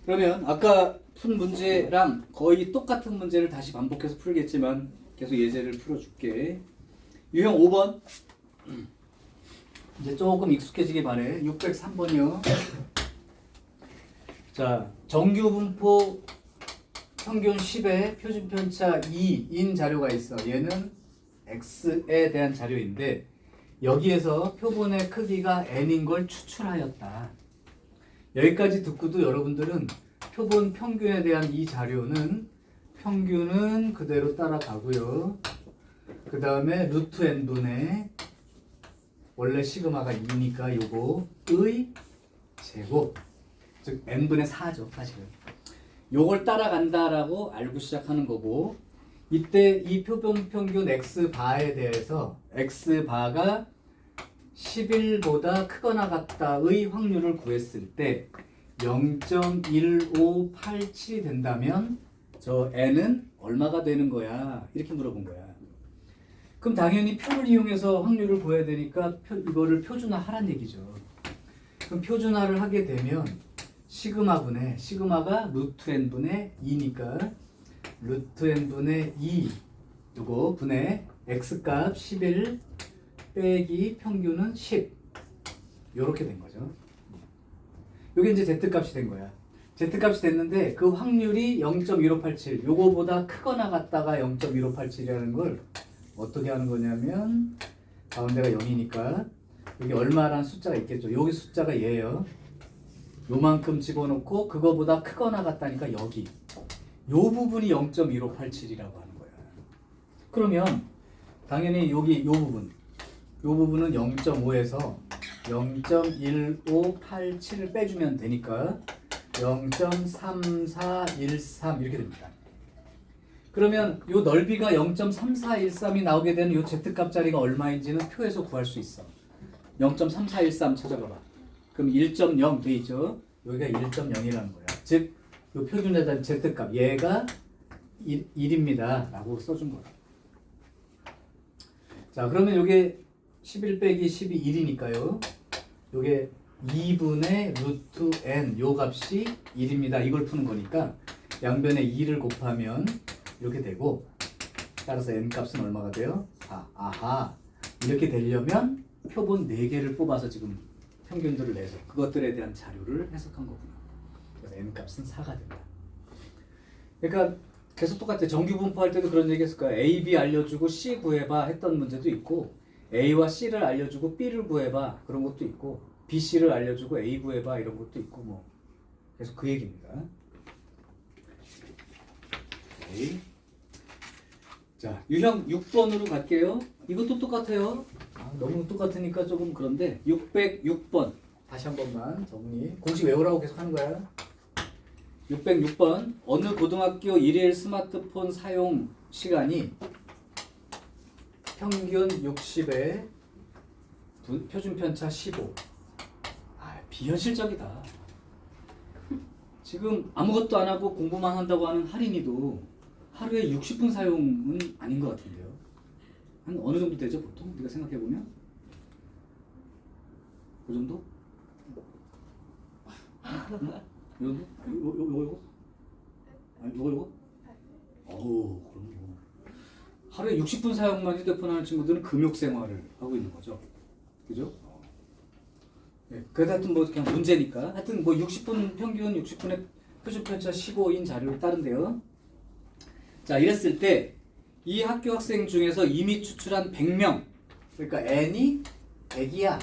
그러면 아까 푼 문제랑 거의 똑같은 문제를 다시 반복해서 풀겠지만 계속 예제를 풀어줄게. 유형 5번. 이제 조금 익숙해지기 바래. 603번이요. 자, 정규분포 평균 10에 표준 편차 2인 자료가 있어. 얘는 x에 대한 자료인데 여기에서 표본의 크기가 n인 걸 추출하였다. 여기까지 듣고도 여러분들은 표본 평균에 대한 이 자료는 평균은 그대로 따라가고요. 그 다음에 루트 n분의 원래 시그마가 2니까 요거의 제곱, 즉 n분의 4죠 사실은. 요걸 따라간다라고 알고 시작하는 거고, 이때 이 표본 평균 x바에 대해서 x바가 11보다 크거나 같다의 확률을 구했을 때 0.1587이 된다면 저 n은 얼마가 되는 거야? 이렇게 물어본 거야. 그럼 당연히 표를 이용해서 확률을 구해야 되니까 이거를 표준화하란 얘기죠. 그럼 표준화를 하게 되면 시그마분의 시그마가 루트 n분의 2니까 루트 n분의 2 요거 분의 x값 11 빼기 평균은 10 요렇게 된 거죠. 요게 이제 z값이 된 거야. z값이 됐는데 그 확률이 0.1587 요거보다 크거나 같다가 0.1587이라는 걸 어떻게 하는 거냐면 가운데가 0이니까 여기 얼마라는 숫자가 있겠죠. 여기 숫자가 얘예요. 요만큼 집어넣고 그거보다 크거나 같다니까 여기 요 부분이 0.1587이라고 하는 거야. 그러면 당연히 여기 요 부분은 0.5에서 0.1587을 빼주면 되니까 0.3413 이렇게 됩니다. 그러면 요 넓이가 0.3413이 나오게 되는 요 z값짜리가 얼마인지는 표에서 구할 수 있어. 0.3413 찾아봐봐. 그럼 1.0 돼 있죠. 여기가 1.0이라는 거야. 즉, 요 표준에 대한 z값 얘가 1입니다. 라고 써준 거야. 자, 그러면 요게 11 빼기 10이 1이니까요. 요게 2분의 루트 n 요 값이 1입니다. 이걸 푸는 거니까 양변에 2를 곱하면 이렇게 되고 따라서 n 값은 얼마가 돼요? 4. 아하. 이렇게 되려면 표본 4개를 뽑아서 지금 평균들을 내서 그것들에 대한 자료를 해석한 거구나. 그래서 n 값은 4가 된다. 그러니까 계속 똑같아. 정규 분포할 때도 그런 얘기 했을 거야. A, B 알려주고 C 구해봐 했던 문제도 있고 A와 C를 알려주고 B를 구해봐 그런 것도 있고 B, C를 알려주고 A 구해봐 이런 것도 있고 뭐 계속 그 얘기입니다. 오케이. 자, 유형 6번으로 갈게요. 이것도 똑같아요. 너무 똑같으니까 조금 그런데 606번 다시 한 번만 정리. 공식 외우라고 계속 하는 거야. 606번 어느 고등학교 일일 스마트폰 사용 시간이 평균 60에 표준 편차 15. 비현실적이다. 지금 아무것도 안 하고 공부만 한다고 하는 할인이도 하루에 60분 사용은 아닌 것 같은데요. 한 어느 정도 되죠 보통? 네가 생각해 보면 그 정도? 이 정도? 요거? 아니 요거? 어우 그럼 뭐 하루에 60분 사용만 휴대폰 하는 친구들은 금욕 생활을 하고 있는 거죠. 그죠? 네, 그래도 하여튼 뭐 그냥 문제니까 하여튼 뭐 60분 평균 60분에 표준 편차 15인 자료를 따른대요. 자 이랬을 때 이 학교 학생 중에서 이미 추출한 100명 그러니까 n이 100이야.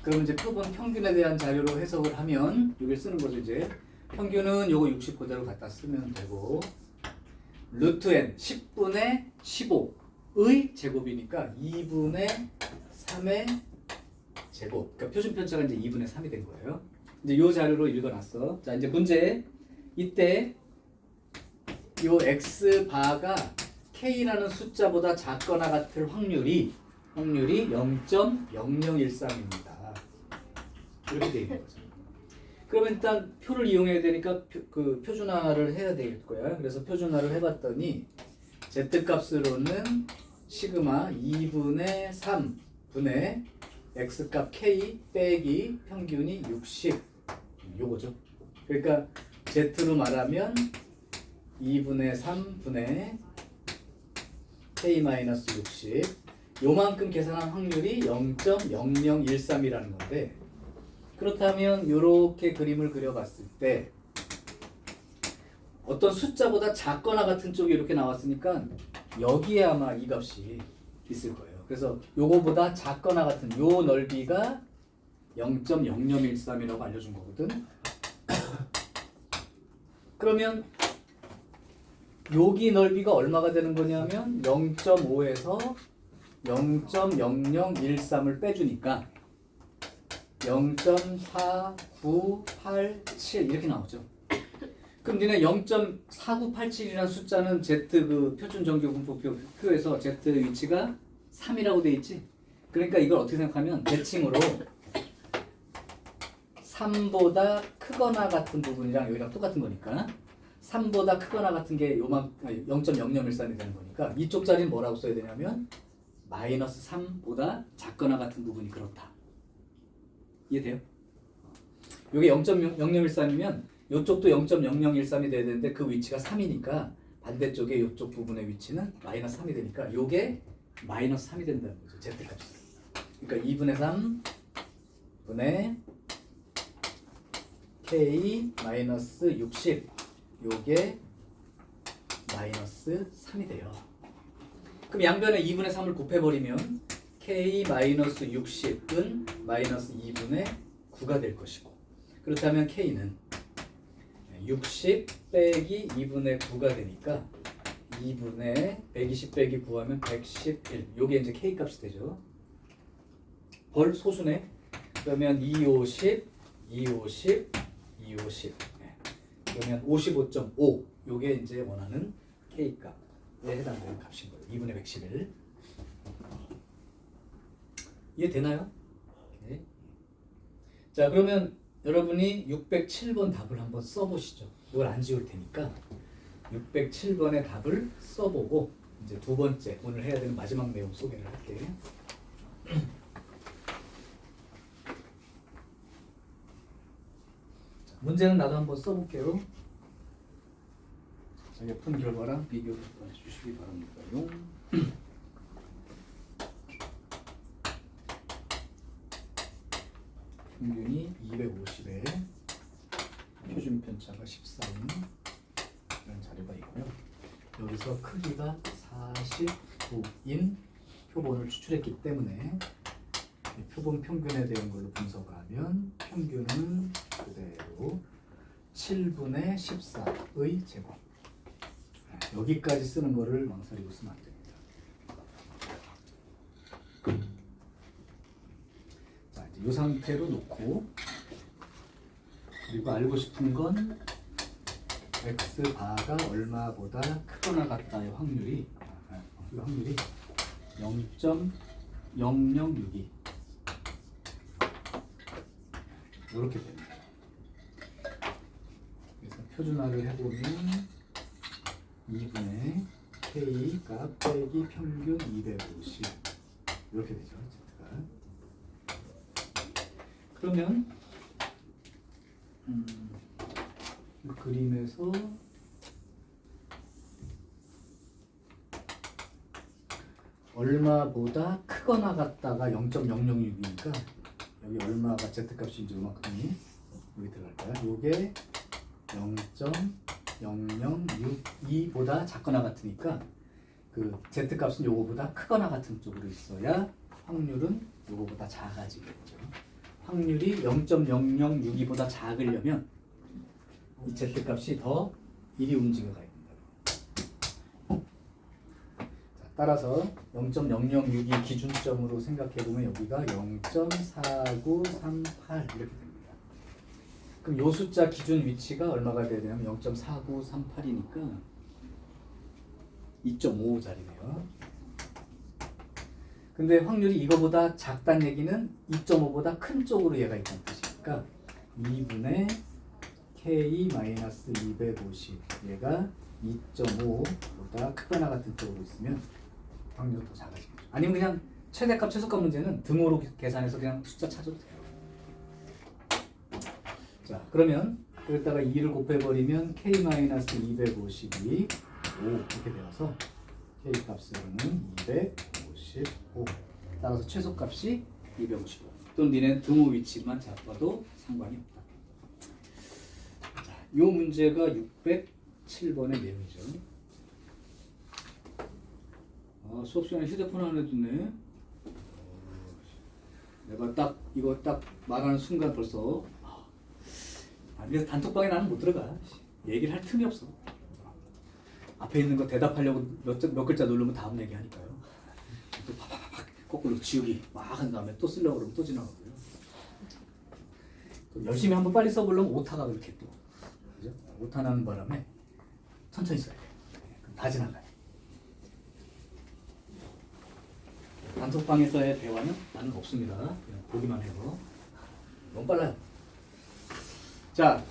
그러면 이제 표본 평균에 대한 자료로 해석을 하면 이걸 쓰는 거죠. 이제 평균은 요거 60 그대로 갖다 쓰면 되고 루트 n 10분의 15의 제곱이니까 2분의 3의 제곱. 그러니까 표준 편차가 이제 2분의 3이 된 거예요. 이제 요 자료로 읽어놨어. 자 이제 문제. 이때 요 x 바가 k라는 숫자보다 작거나 같을 확률이 0.0013입니다. 이렇게 돼 있는 거죠. 그러면 일단 표를 이용해야 되니까 그 표준화를 해야 될 거야. 그래서 표준화를 해봤더니 z 값으로는 시그마 2분의 3분의 x값 k 빼기 평균이 60 요거죠. 그러니까 Z로 말하면 2분의 3분의 K-60 요만큼 계산한 확률이 0.0013이라는 건데 그렇다면 이렇게 그림을 그려봤을 때 어떤 숫자보다 작거나 같은 쪽이 이렇게 나왔으니까 여기에 아마 이 값이 있을 거예요. 그래서 요거보다 작거나 같은 요 넓이가 0.0013이라고 알려준 거거든. 그러면 여기 넓이가 얼마가 되는 거냐면 0.5에서 0.0013을 빼주니까 0.4987 이렇게 나오죠. 그럼 니네 0.4987이라는 숫자는 Z 그 표준 정규 분포표에서 Z 위치가 3이라고 돼 있지. 그러니까 이걸 어떻게 생각하면 대칭으로 3보다 크거나 같은 부분이랑 여기랑 똑같은 거니까 3보다 크거나 같은 게 요만 0.0013이 되는 거니까 이쪽 자리는 뭐라고 써야 되냐면 마이너스 3보다 작거나 같은 부분이 그렇다. 이해돼요? 요게 0.0013이면 요쪽도 0.0013이 돼야 되는데 그 위치가 3이니까 반대쪽에 요쪽 부분의 위치는 마이너스 3이 되니까 요게 마이너스 3이 된다는 거죠. Z값이. 그러니까 2분의 3 분의 K 마이너스 60 요게 마이너스 3이 돼요. 그럼 양변에 2분의 3을 곱해버리면 K 마이너스 60은 마이너스 2분의 9가 될 것이고 그렇다면 K는 60 빼기 2분의 9가 되니까 2분의 120 빼기 9하면 111 요게 이제 K 값이 되죠. 벌 소수네. 그러면 250 250 250 그러면 55.5 요게 이제 원하는 K 값에 해당되는 값인 거예요. 2분의 111 이해되나요? 네. 자 그러면 여러분이 607번 답을 한번 써보시죠. 이걸 안 지울 테니까 607번의 답을 써보고 이제 두 번째 오늘 해야 되는 마지막 내용 소개를 할게요. 자, 문제는 나도 한번 써볼게요. 자기가 푼 결과랑 비교를 해주시기 바랍니다요. 평균이 250에 표준 편차가 14인 이런 자료가 있고요. 여기서 크기가 49인 표본을 추출했기 때문에 표본 평균에 대한 걸로 분석하면 평균은 그대로 7분의 14의 제곱. 여기까지 쓰는 거를 망설이고 쓰면 안 됩니다. 이 상태로 놓고 그리고 알고 싶은 건 x바가 얼마보다 크거나 같다의 확률이 0.0062 이렇게 됩니다. 그래서 표준화를 해보면 2분의 k 값 빼기 평균 250 이렇게 되죠. 그러면 이 그림에서 얼마보다 크거나 같다가 0.006이니까 여기 얼마가 Z값인지 요만큼이 여기 들어갈까요? 요게 0.0062보다 작거나 같으니까 그 Z값은 요거보다 크거나 같은 쪽으로 있어야 확률은 요거보다 작아지겠죠. 확률이 0.0062보다 작으려면 이 Z값이 더 이리 움직여 가야 된다. 따라서 0.0062 기준점으로 생각해보면 여기가 0.4938 이렇게 됩니다. 그럼 요 숫자 기준 위치가 얼마가 돼야 되냐면 0.4938이니까 2.5짜리네요. 근데 확률이 이거보다 작다는 얘기는 2.5보다 큰 쪽으로 얘가 있다는 뜻이니까 2분의 K-250 얘가 2.5보다 크거나 같은 쪽으로 있으면 확률이 더 작아지겠죠. 아니면 그냥 최대값 최소값 문제는 등호로 계산해서 그냥 숫자 찾아도 돼요. 자 그러면 여기다가 2를 곱해버리면 k-252 5 이렇게 되어서 k 값으로는 255 따라서 최소값이 255 또는 니네 등호 위치만 잡아도 상관이 없다. 자, 이 문제가 607번의 내용이죠. 수업 시간에 휴대폰 안에 두네. 내가 딱 이거 딱 말하는 순간 벌써 그래서 단톡방에 나는 못 들어가. 얘기를 할 틈이 없어. 앞에 있는 거 대답하려고 몇 글자 누르면 다음 얘기 하니까요. 또 파파팍 거꾸로 지우기 막 한 다음에 또 쓰려고 그러면 또 지나가고요. 또 열심히 한번 빨리 써보려면 오타가 그렇게 또 그죠? 오타 나는 바람에 천천히 써야 돼. 그럼 다 지나가요. 단톡방에서의 대화는 나는 없습니다. 그냥 보기만 해요. 너무 빨라요. 자,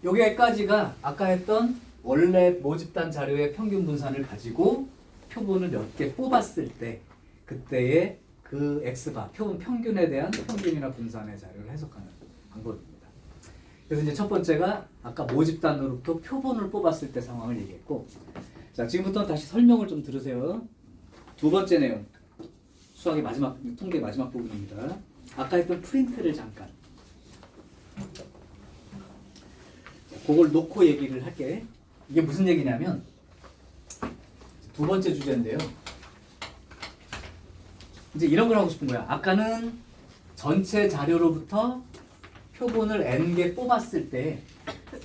여기까지가 아까 했던 원래 모집단 자료의 평균 분산을 가지고 표본을 몇 개 뽑았을 때 그때의 그 X바, 표본 평균에 대한 평균이나 분산의 자료를 해석하는 방법입니다. 그래서 이제 첫 번째가 아까 모집단으로부터 표본을 뽑았을 때 상황을 얘기했고, 자, 지금부터 다시 설명을 좀 들으세요. 두 번째 내용, 수학의 마지막, 통계 마지막 부분입니다. 아까 했던 프린트를 잠깐. 그걸 놓고 얘기를 할게. 이게 무슨 얘기냐면 두 번째 주제인데요. 이제 이런 걸 하고 싶은 거야. 아까는 전체 자료로부터 표본을 n개 뽑았을 때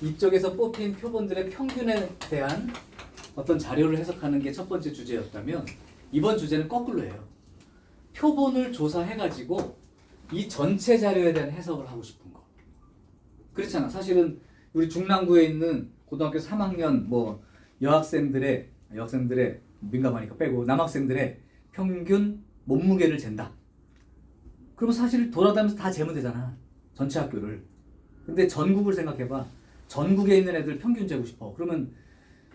이쪽에서 뽑힌 표본들의 평균에 대한 어떤 자료를 해석하는 게 첫 번째 주제였다면 이번 주제는 거꾸로 해요. 표본을 조사해가지고 이 전체 자료에 대한 해석을 하고 싶은 거. 그렇잖아. 사실은 우리 중랑구에 있는 고등학교 3학년 뭐 여학생들의 민감하니까 빼고 남학생들의 평균 몸무게를 잰다. 그러면 사실 돌아다니면서 다 재면 되잖아. 전체 학교를. 근데 전국을 생각해봐. 전국에 있는 애들 평균 재고 싶어. 그러면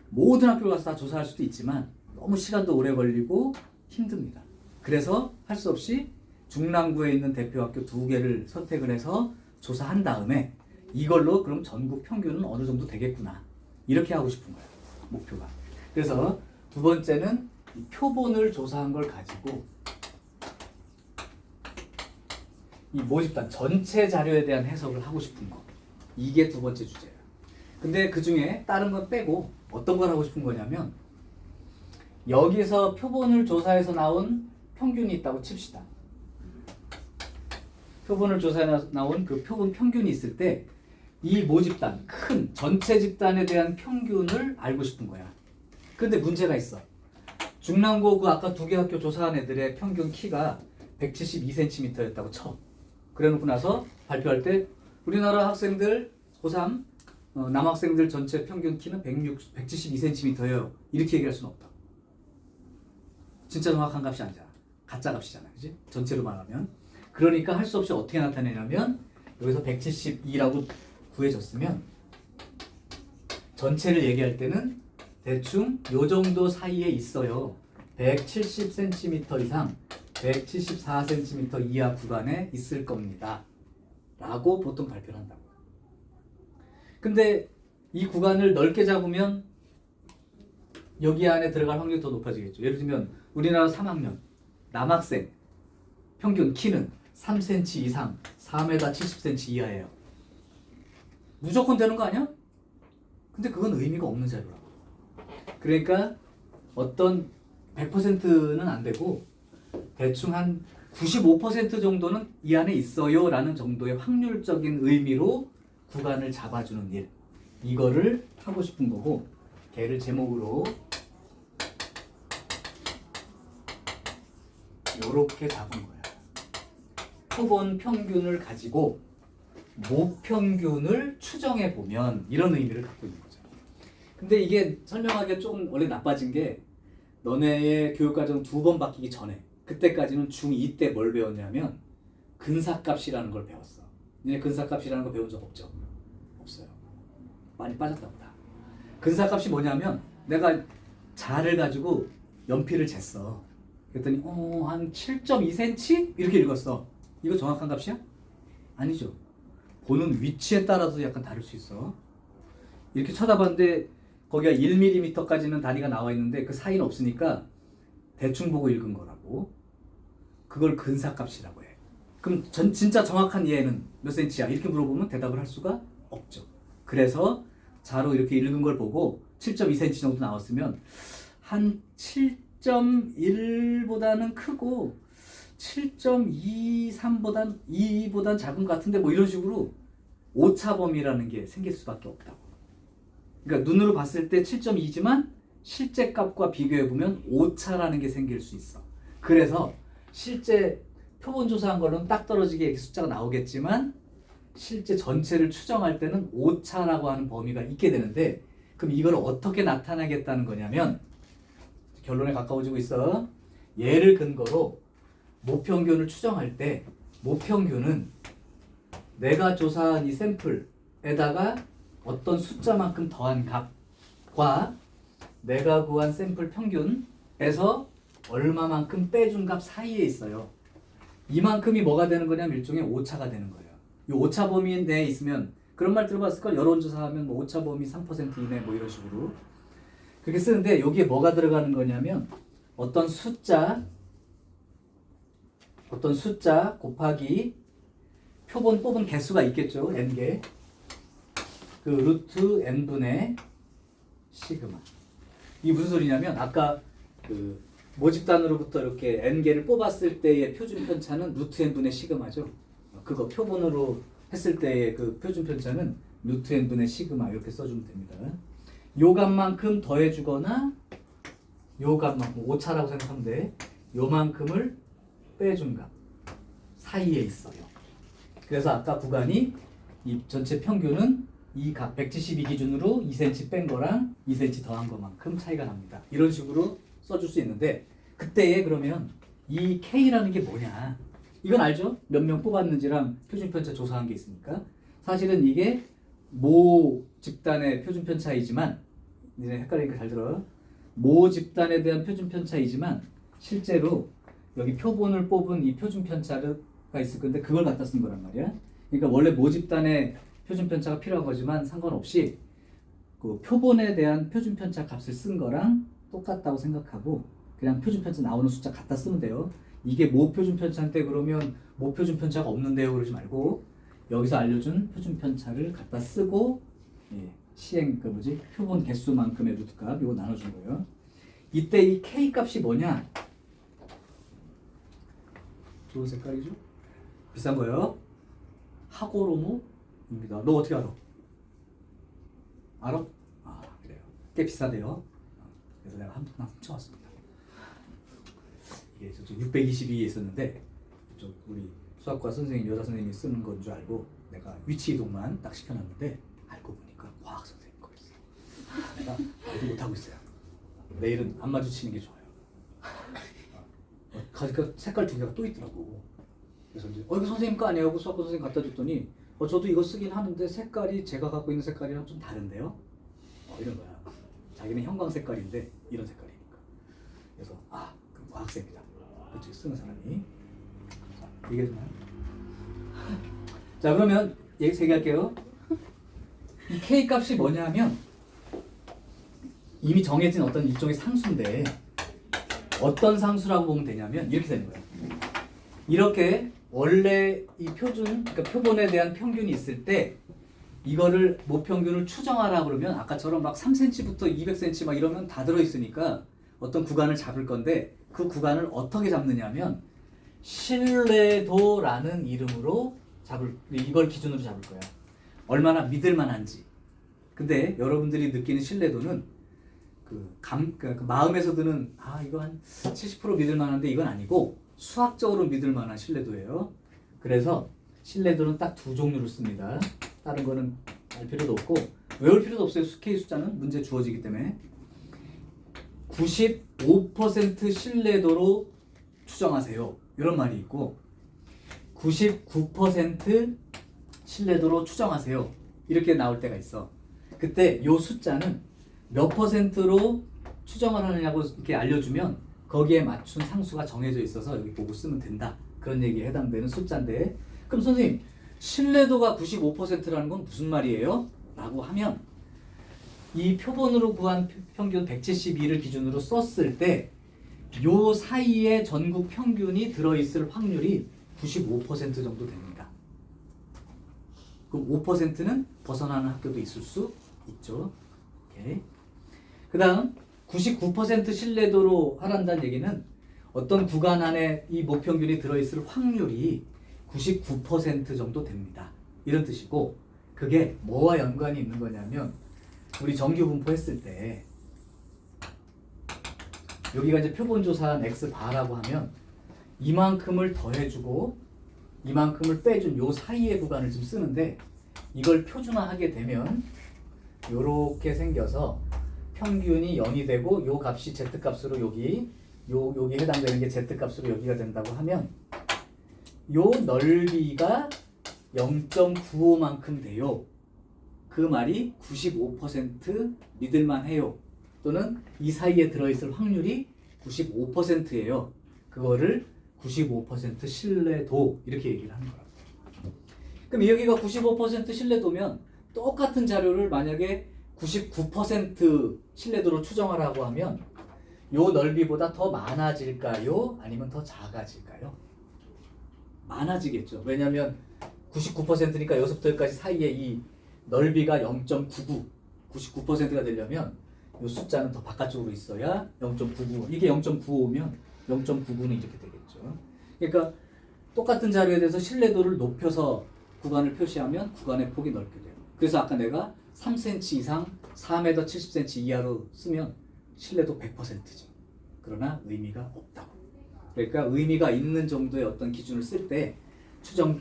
모든 학교 가서 다 조사할 수도 있지만 너무 시간도 오래 걸리고 힘듭니다. 그래서 할 수 없이 중랑구에 있는 대표 학교 2개를 선택을 해서 조사한 다음에 이걸로 그럼 전국 평균은 어느 정도 되겠구나. 이렇게 하고 싶은 거야. 목표가. 그래서 두 번째는 이 표본을 조사한 걸 가지고 이 모집단 전체 자료에 대한 해석을 하고 싶은 거. 이게 두 번째 주제예요. 근데 그 중에 다른 건 빼고 어떤 걸 하고 싶은 거냐면 여기서 표본을 조사해서 나온 평균이 있다고 칩시다. 표본을 조사해 나온 그 표본 평균이 있을 때 이 모집단, 큰 전체 집단에 대한 평균을 알고 싶은 거야. 근데 문제가 있어. 중랑고 그 아까 2개 학교 조사한 애들의 평균 키가 172cm였다고 쳐. 그래놓고 나서 발표할 때 우리나라 학생들 고3 남학생들 전체 평균 키는 172cm예요. 이렇게 얘기할 수는 없다. 진짜 정확한 값이 아니잖아. 가짜 값이잖아. 그지? 전체로 말하면. 그러니까 할 수 없이 어떻게 나타내냐면 여기서 172라고 구해졌으면 전체를 얘기할 때는 대충 요 정도 사이에 있어요. 170cm 이상, 174cm 이하 구간에 있을 겁니다. 라고 보통 발표를 한다고. 근데 이 구간을 넓게 잡으면 여기 안에 들어갈 확률이 더 높아지겠죠. 예를 들면 우리나라 3학년 남학생 평균 키는 3cm 이상, 4m 70cm 이하예요. 무조건 되는 거 아니야? 근데 그건 의미가 없는 자료라고. 그러니까 어떤 100%는 안 되고 대충 한 95% 정도는 이 안에 있어요 라는 정도의 확률적인 의미로 구간을 잡아주는 일. 이거를 하고 싶은 거고 걔를 제목으로 요렇게 잡은 거야. 표본 평균을 가지고 모평균을 추정해 보면 이런 의미를 갖고 있는 거죠. 근데 이게 설명하기가 조금 원래 나빠진 게 너네의 교육과정 2번 바뀌기 전에 그때까지는 중2 때 뭘 배웠냐면 근사값이라는 걸 배웠어. 너네 근사값이라는 거 배운 적 없죠? 없어요. 많이 빠졌다 보다. 근사값이 뭐냐면 내가 자를 가지고 연필을 쟀어. 그랬더니 한 7.2cm? 이렇게 읽었어. 이거 정확한 값이야? 아니죠. 보는 위치에 따라서 약간 다를 수 있어. 이렇게 쳐다봤는데 거기가 1mm까지는 단위가 나와 있는데 그 사이는 없으니까 대충 보고 읽은 거라고. 그걸 근사값이라고 해. 그럼 진짜 정확한 얘는 몇 센치야? 이렇게 물어보면 대답을 할 수가 없죠. 그래서 자로 이렇게 읽은 걸 보고 7.2cm 정도 나왔으면 한 7.1보다는 크고 7.23보단 작은 것 같은데 뭐 이런 식으로 오차 범위라는 게 생길 수밖에 없다고. 그러니까 눈으로 봤을 때 7.2지만 실제 값과 비교해 보면 오차라는 게 생길 수 있어. 그래서 실제 표본 조사한 거는 딱 떨어지게 이렇게 숫자가 나오겠지만 실제 전체를 추정할 때는 오차라고 하는 범위가 있게 되는데, 그럼 이걸 어떻게 나타내겠다는 거냐면 결론에 가까워지고 있어. 얘를 근거로 모평균을 추정할 때 모평균은 내가 조사한 이 샘플에다가 어떤 숫자만큼 더한 값과 내가 구한 샘플 평균에서 얼마만큼 빼준 값 사이에 있어요. 이만큼이 뭐가 되는 거냐면 일종의 오차가 되는 거예요. 이 오차 범위 내에 있으면 그런 말 들어봤을 걸. 여론조사하면 뭐 오차 범위 3% 이내 뭐 이런 식으로 그렇게 쓰는데 여기에 뭐가 들어가는 거냐면 어떤 숫자 곱하기 표본 뽑은 개수가 있겠죠. n개. 그 루트 n분의 시그마. 이게 무슨 소리냐면 아까 그 모집단으로부터 이렇게 n개를 뽑았을 때의 표준 편차는 루트 n분의 시그마죠. 그거 표본으로 했을 때의 그 표준 편차는 루트 n분의 시그마 이렇게 써주면 됩니다. 요 값만큼 더해주거나 요 값만큼 오차라고 생각하면 돼. 요만큼을 빼준 값 사이에 있어요. 그래서 아까 구간이 이 전체 평균은 이 각 172 기준으로 2cm 뺀 거랑 2cm 더한 것만큼 차이가 납니다. 이런 식으로 써줄 수 있는데 그때에 그러면 이 K라는 게 뭐냐? 이건 알죠? 몇 명 뽑았는지랑 표준편차 조사한 게 있으니까. 사실은 이게 모 집단의 표준편차이지만 이제 헷갈리니까 잘 들어. 모 집단에 대한 표준편차이지만 실제로 여기 표본을 뽑은 이 표준편차가 있을 건데 그걸 갖다 쓴 거란 말이야. 그러니까 원래 모 집단의 표준편차가 필요한 거지만 상관없이 그 표본에 대한 표준편차 값을 쓴 거랑 똑같다고 생각하고 그냥 표준편차 나오는 숫자 갖다 쓰면 돼요. 이게 모 표준편차인데 그러면 모 표준편차가 없는데요 그러지 말고 여기서 알려준 표준편차를 갖다 쓰고 시행 그 뭐지 표본 개수만큼의 루트값 이거 나눠준 거예요. 이때 이 K 값이 뭐냐? 좋은 색깔이죠? 비싼 거예요. 하고로모입니다. 너 어떻게 알아? 알아? 아 그래요. 꽤 비싸대요. 그래서 내가 한 푼 훔쳐왔습니다. 이게 저쪽 622에 있었는데 저쪽 우리 수학과 선생님 여자 선생님이 쓰는 건 줄 알고 내가 위치 이동만 딱 시켜놨는데 알고 보니까 과학 선생님 거였어. 내가 알지 못하고 있어요. 내일은 안 마주치는 게 좋아요. 그 색깔 두 개가 또 있더라고. 그래서 이제 이거 선생님 거 아니에요? 하고 수학과 선생님 갖다 줬더니 저도 이거 쓰긴 하는데 색깔이 제가 갖고 있는 색깔이랑 좀 다른데요? 이런 거야. 자기는 형광 색깔인데 이런 색깔이니까. 그래서 그 과학생이다. 그쪽에 쓰는 사람이. 자, 얘기해 주나요? 자, 그러면 얘기할게요. 이 K 값이 뭐냐면 이미 정해진 어떤 일종의 상수인데 어떤 상수라고 보면 되냐면 이렇게 되는 거예요. 이렇게 원래 이 그러니까 표본에 대한 평균이 있을 때 이거를 모평균을 추정하라 그러면 아까처럼 막 3cm부터 200cm 막 이러면 다 들어있으니까 어떤 구간을 잡을 건데 그 구간을 어떻게 잡느냐면 신뢰도라는 이름으로 이걸 기준으로 잡을 거야. 얼마나 믿을 만한지. 근데 여러분들이 느끼는 신뢰도는 그 마음에서 드는 이거 한 70% 믿을 만한데 이건 아니고 수학적으로 믿을 만한 신뢰도예요. 그래서 신뢰도는 딱 두 종류를 씁니다. 다른 거는 알 필요도 없고 외울 필요도 없어요. K 숫자는 문제 주어지기 때문에 95% 신뢰도로 추정하세요. 이런 말이 있고 99% 신뢰도로 추정하세요. 이렇게 나올 때가 있어. 그때 이 숫자는 몇 %로 추정을 하느냐고 이렇게 알려주면 거기에 맞춘 상수가 정해져 있어서 여기 보고 쓰면 된다. 그런 얘기에 해당되는 숫자인데 그럼 선생님 신뢰도가 95%라는 건 무슨 말이에요? 라고 하면 이 표본으로 구한 평균 172를 기준으로 썼을 때 요 사이에 전국 평균이 들어있을 확률이 95% 정도 됩니다. 그럼 5%는 벗어나는 학교도 있을 수 있죠. 오케이. 그 다음 99% 신뢰도로 하란다는 얘기는 어떤 구간 안에 이 모평균이 들어있을 확률이 99% 정도 됩니다. 이런 뜻이고, 그게 뭐와 연관이 있는 거냐면 우리 정규 분포했을 때 여기가 이제 표본조사한 X바라고 하면 이만큼을 더해주고 이만큼을 빼준 요 사이의 구간을 지금 쓰는데, 이걸 표준화하게 되면 요렇게 생겨서 평균이 0이 되고 요 값이 Z값으로 여기 해당되는 게 Z값으로 여기가 된다고 하면 요 넓이가 0.95만큼 돼요. 그 말이 95% 믿을만 해요. 또는 이 사이에 들어있을 확률이 95%예요. 그거를 95% 신뢰도 이렇게 얘기를 하는 거라고. 그럼 여기가 95% 신뢰도면 똑같은 자료를 만약에 99% 신뢰도로 추정하라고 하면 요 넓이보다 더 많아질까요? 아니면 더 작아질까요? 많아지겠죠. 왜냐하면 99%니까 여기서부터 여기까지 사이에 이 넓이가 0.99, 99%가 되려면 이 숫자는 더 바깥쪽으로 있어야 0.99, 이게 0.95면 0.99는 이렇게 되겠죠. 그러니까 똑같은 자료에 대해서 신뢰도를 높여서 구간을 표시하면 구간의 폭이 넓게 돼요. 그래서 아까 내가 3cm 이상 4m 70cm 이하로 쓰면 신뢰도 100%지. 그러나 의미가 없다고. 그러니까 의미가 있는 정도의 어떤 기준을 쓸 때 추정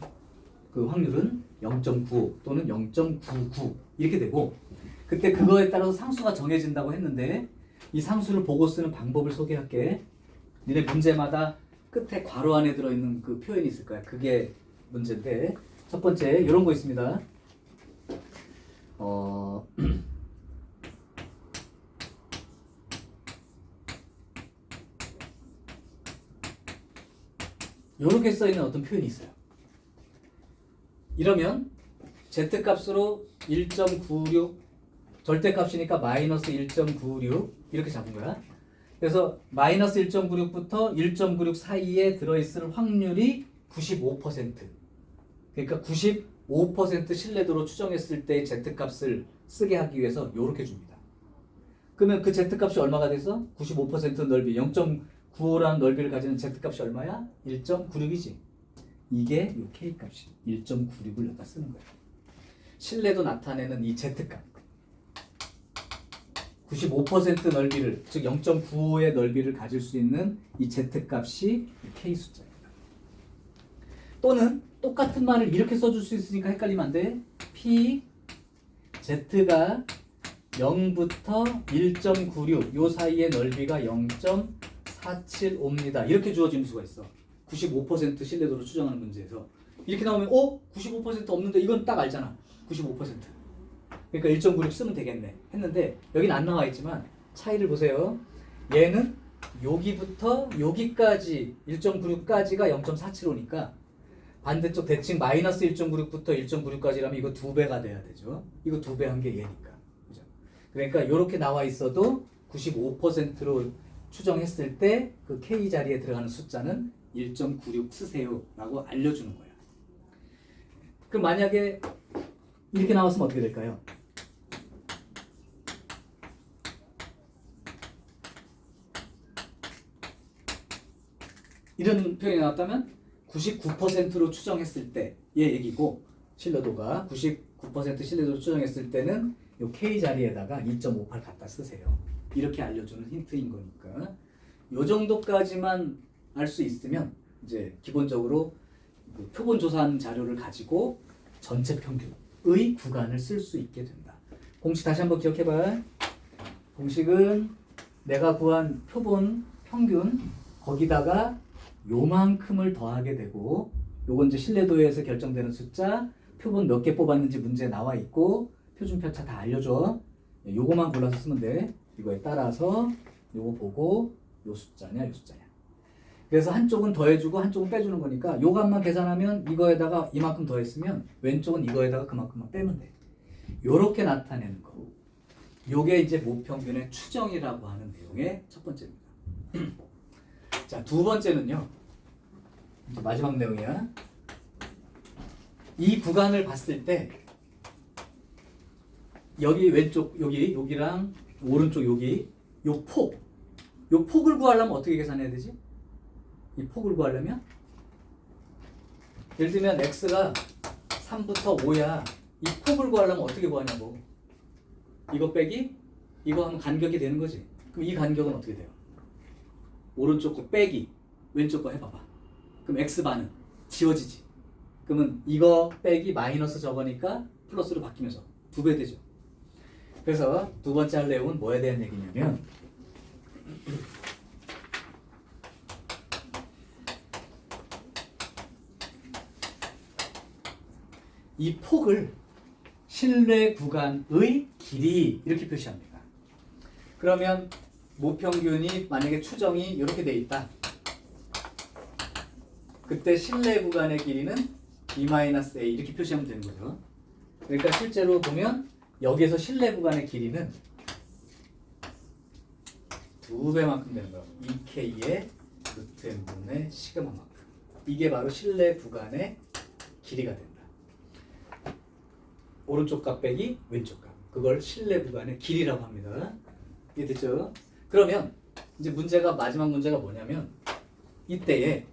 그 확률은 0.95 또는 0.99 이렇게 되고, 그때 그거에 따라서 상수가 정해진다고 했는데 이 상수를 보고 쓰는 방법을 소개할게. 니네 문제마다 끝에 괄호 안에 들어있는 그 표현이 있을 거야. 그게 문제인데, 첫 번째 이런 거 있습니다. 이렇게 써있는 어떤 표현이 있어요. 이러면 Z값으로 1.96, 절대값이니까 마이너스 1.96 이렇게 잡은 거야. 그래서 마이너스 1.96부터 1.96 사이에 들어있을 확률이 95%. 그러니까 95% 신뢰도로 추정했을 때의 Z값을 쓰게 하기 위해서 이렇게 줍니다. 그러면 그 Z값이 얼마가 돼서 95% 넓이 0.95라는 넓이를 가지는 Z값이 얼마야? 1.96이지. 이게 이 K값이 1.96을 여기다 쓰는 거예요. 신뢰도 나타내는 이 Z값 95% 넓이를, 즉 0.95의 넓이를 가질 수 있는 이 Z값이 K 숫자입니다. 또는 똑같은 말을 이렇게 써줄 수 있으니까 헷갈리면 안 돼. P Z가 0부터 1.96 요 사이의 넓이가 0.475입니다. 이렇게 주어지는 수가 있어. 95% 신뢰도로 추정하는 문제에서 이렇게 나오면 95% 없는데 이건 딱 알잖아. 95%. 그러니까 1.96 쓰면 되겠네 했는데 여기는 안 나와 있지만 차이를 보세요. 얘는 여기부터 여기까지 1.96까지가 0.475니까 반대쪽 대칭 마이너스 1.96부터 1.96까지라면 이거 2배가 돼야 되죠. 이거 2배 한 게 얘니까. 그죠? 그러니까 이렇게 나와 있어도 95%로 추정했을 때 그 K 자리에 들어가는 숫자는 1.96 쓰세요 라고 알려주는 거예요. 그럼 만약에 이렇게 나왔으면 어떻게 될까요? 이런 표현이 나왔다면 99%로 추정했을 때의 얘기고, 신뢰도가 99% 신뢰도로 추정했을 때는 이 K 자리에다가 2.58 갖다 쓰세요. 이렇게 알려주는 힌트인 거니까 요 정도까지만 알 수 있으면 이제 기본적으로 그 표본 조사한 자료를 가지고 전체 평균의 구간을 쓸 수 있게 된다. 공식 다시 한번 기억해봐. 공식은 내가 구한 표본 평균 거기다가 요만큼을 더하게 되고, 요건 이제 신뢰도에 의해서 결정되는 숫자, 표본 몇 개 뽑았는지 문제에 나와 있고 표준 편차 다 알려줘. 요거만 골라서 쓰면 돼. 이거에 따라서 요거 보고 요 숫자냐 요 숫자냐. 그래서 한쪽은 더해주고 한쪽은 빼주는 거니까 요 값만 계산하면 이거에다가 이만큼 더했으면 왼쪽은 이거에다가 그만큼만 빼면 돼. 요렇게 나타내는 거. 요게 이제 모평균의 추정이라고 하는 내용의 첫 번째입니다. 자, 두 번째는요. 이제 마지막 내용이야. 이 구간을 봤을 때 여기 왼쪽 여기랑 오른쪽 여기 요 폭을 구하려면 어떻게 계산해야 되지? 이 폭을 구하려면 예를 들면 x가 3부터 5야. 이 폭을 구하려면 어떻게 구하냐고. 이거 빼기 이거 하면 간격이 되는 거지. 그럼 이 간격은 어떻게 돼요? 오른쪽 거 빼기 왼쪽 거 해봐봐. 그럼 x반은 지워지지. 그러면 이거 빼기 마이너스 저거니까 플러스로 바뀌면서 2배 되죠. 그래서 두 번째 할 내용은 뭐에 대한 얘기냐면 이 폭을 실내 구간의 길이 이렇게 표시합니다. 그러면 모평균이 만약에 추정이 이렇게 돼 있다. 그때 실내 구간의 길이는 b-a 이렇게 표시하면 되는 거죠. 그러니까 실제로 보면 여기에서 실내 구간의 길이는 2배만큼 되는 거예요. 2k의 루트 n분의 시그마만큼. 이게 바로 실내 구간의 길이가 된다. 오른쪽 값 빼기 왼쪽 값. 그걸 실내 구간의 길이라고 합니다. 이해됐죠? 그러면 이제 마지막 문제가 뭐냐면 이때에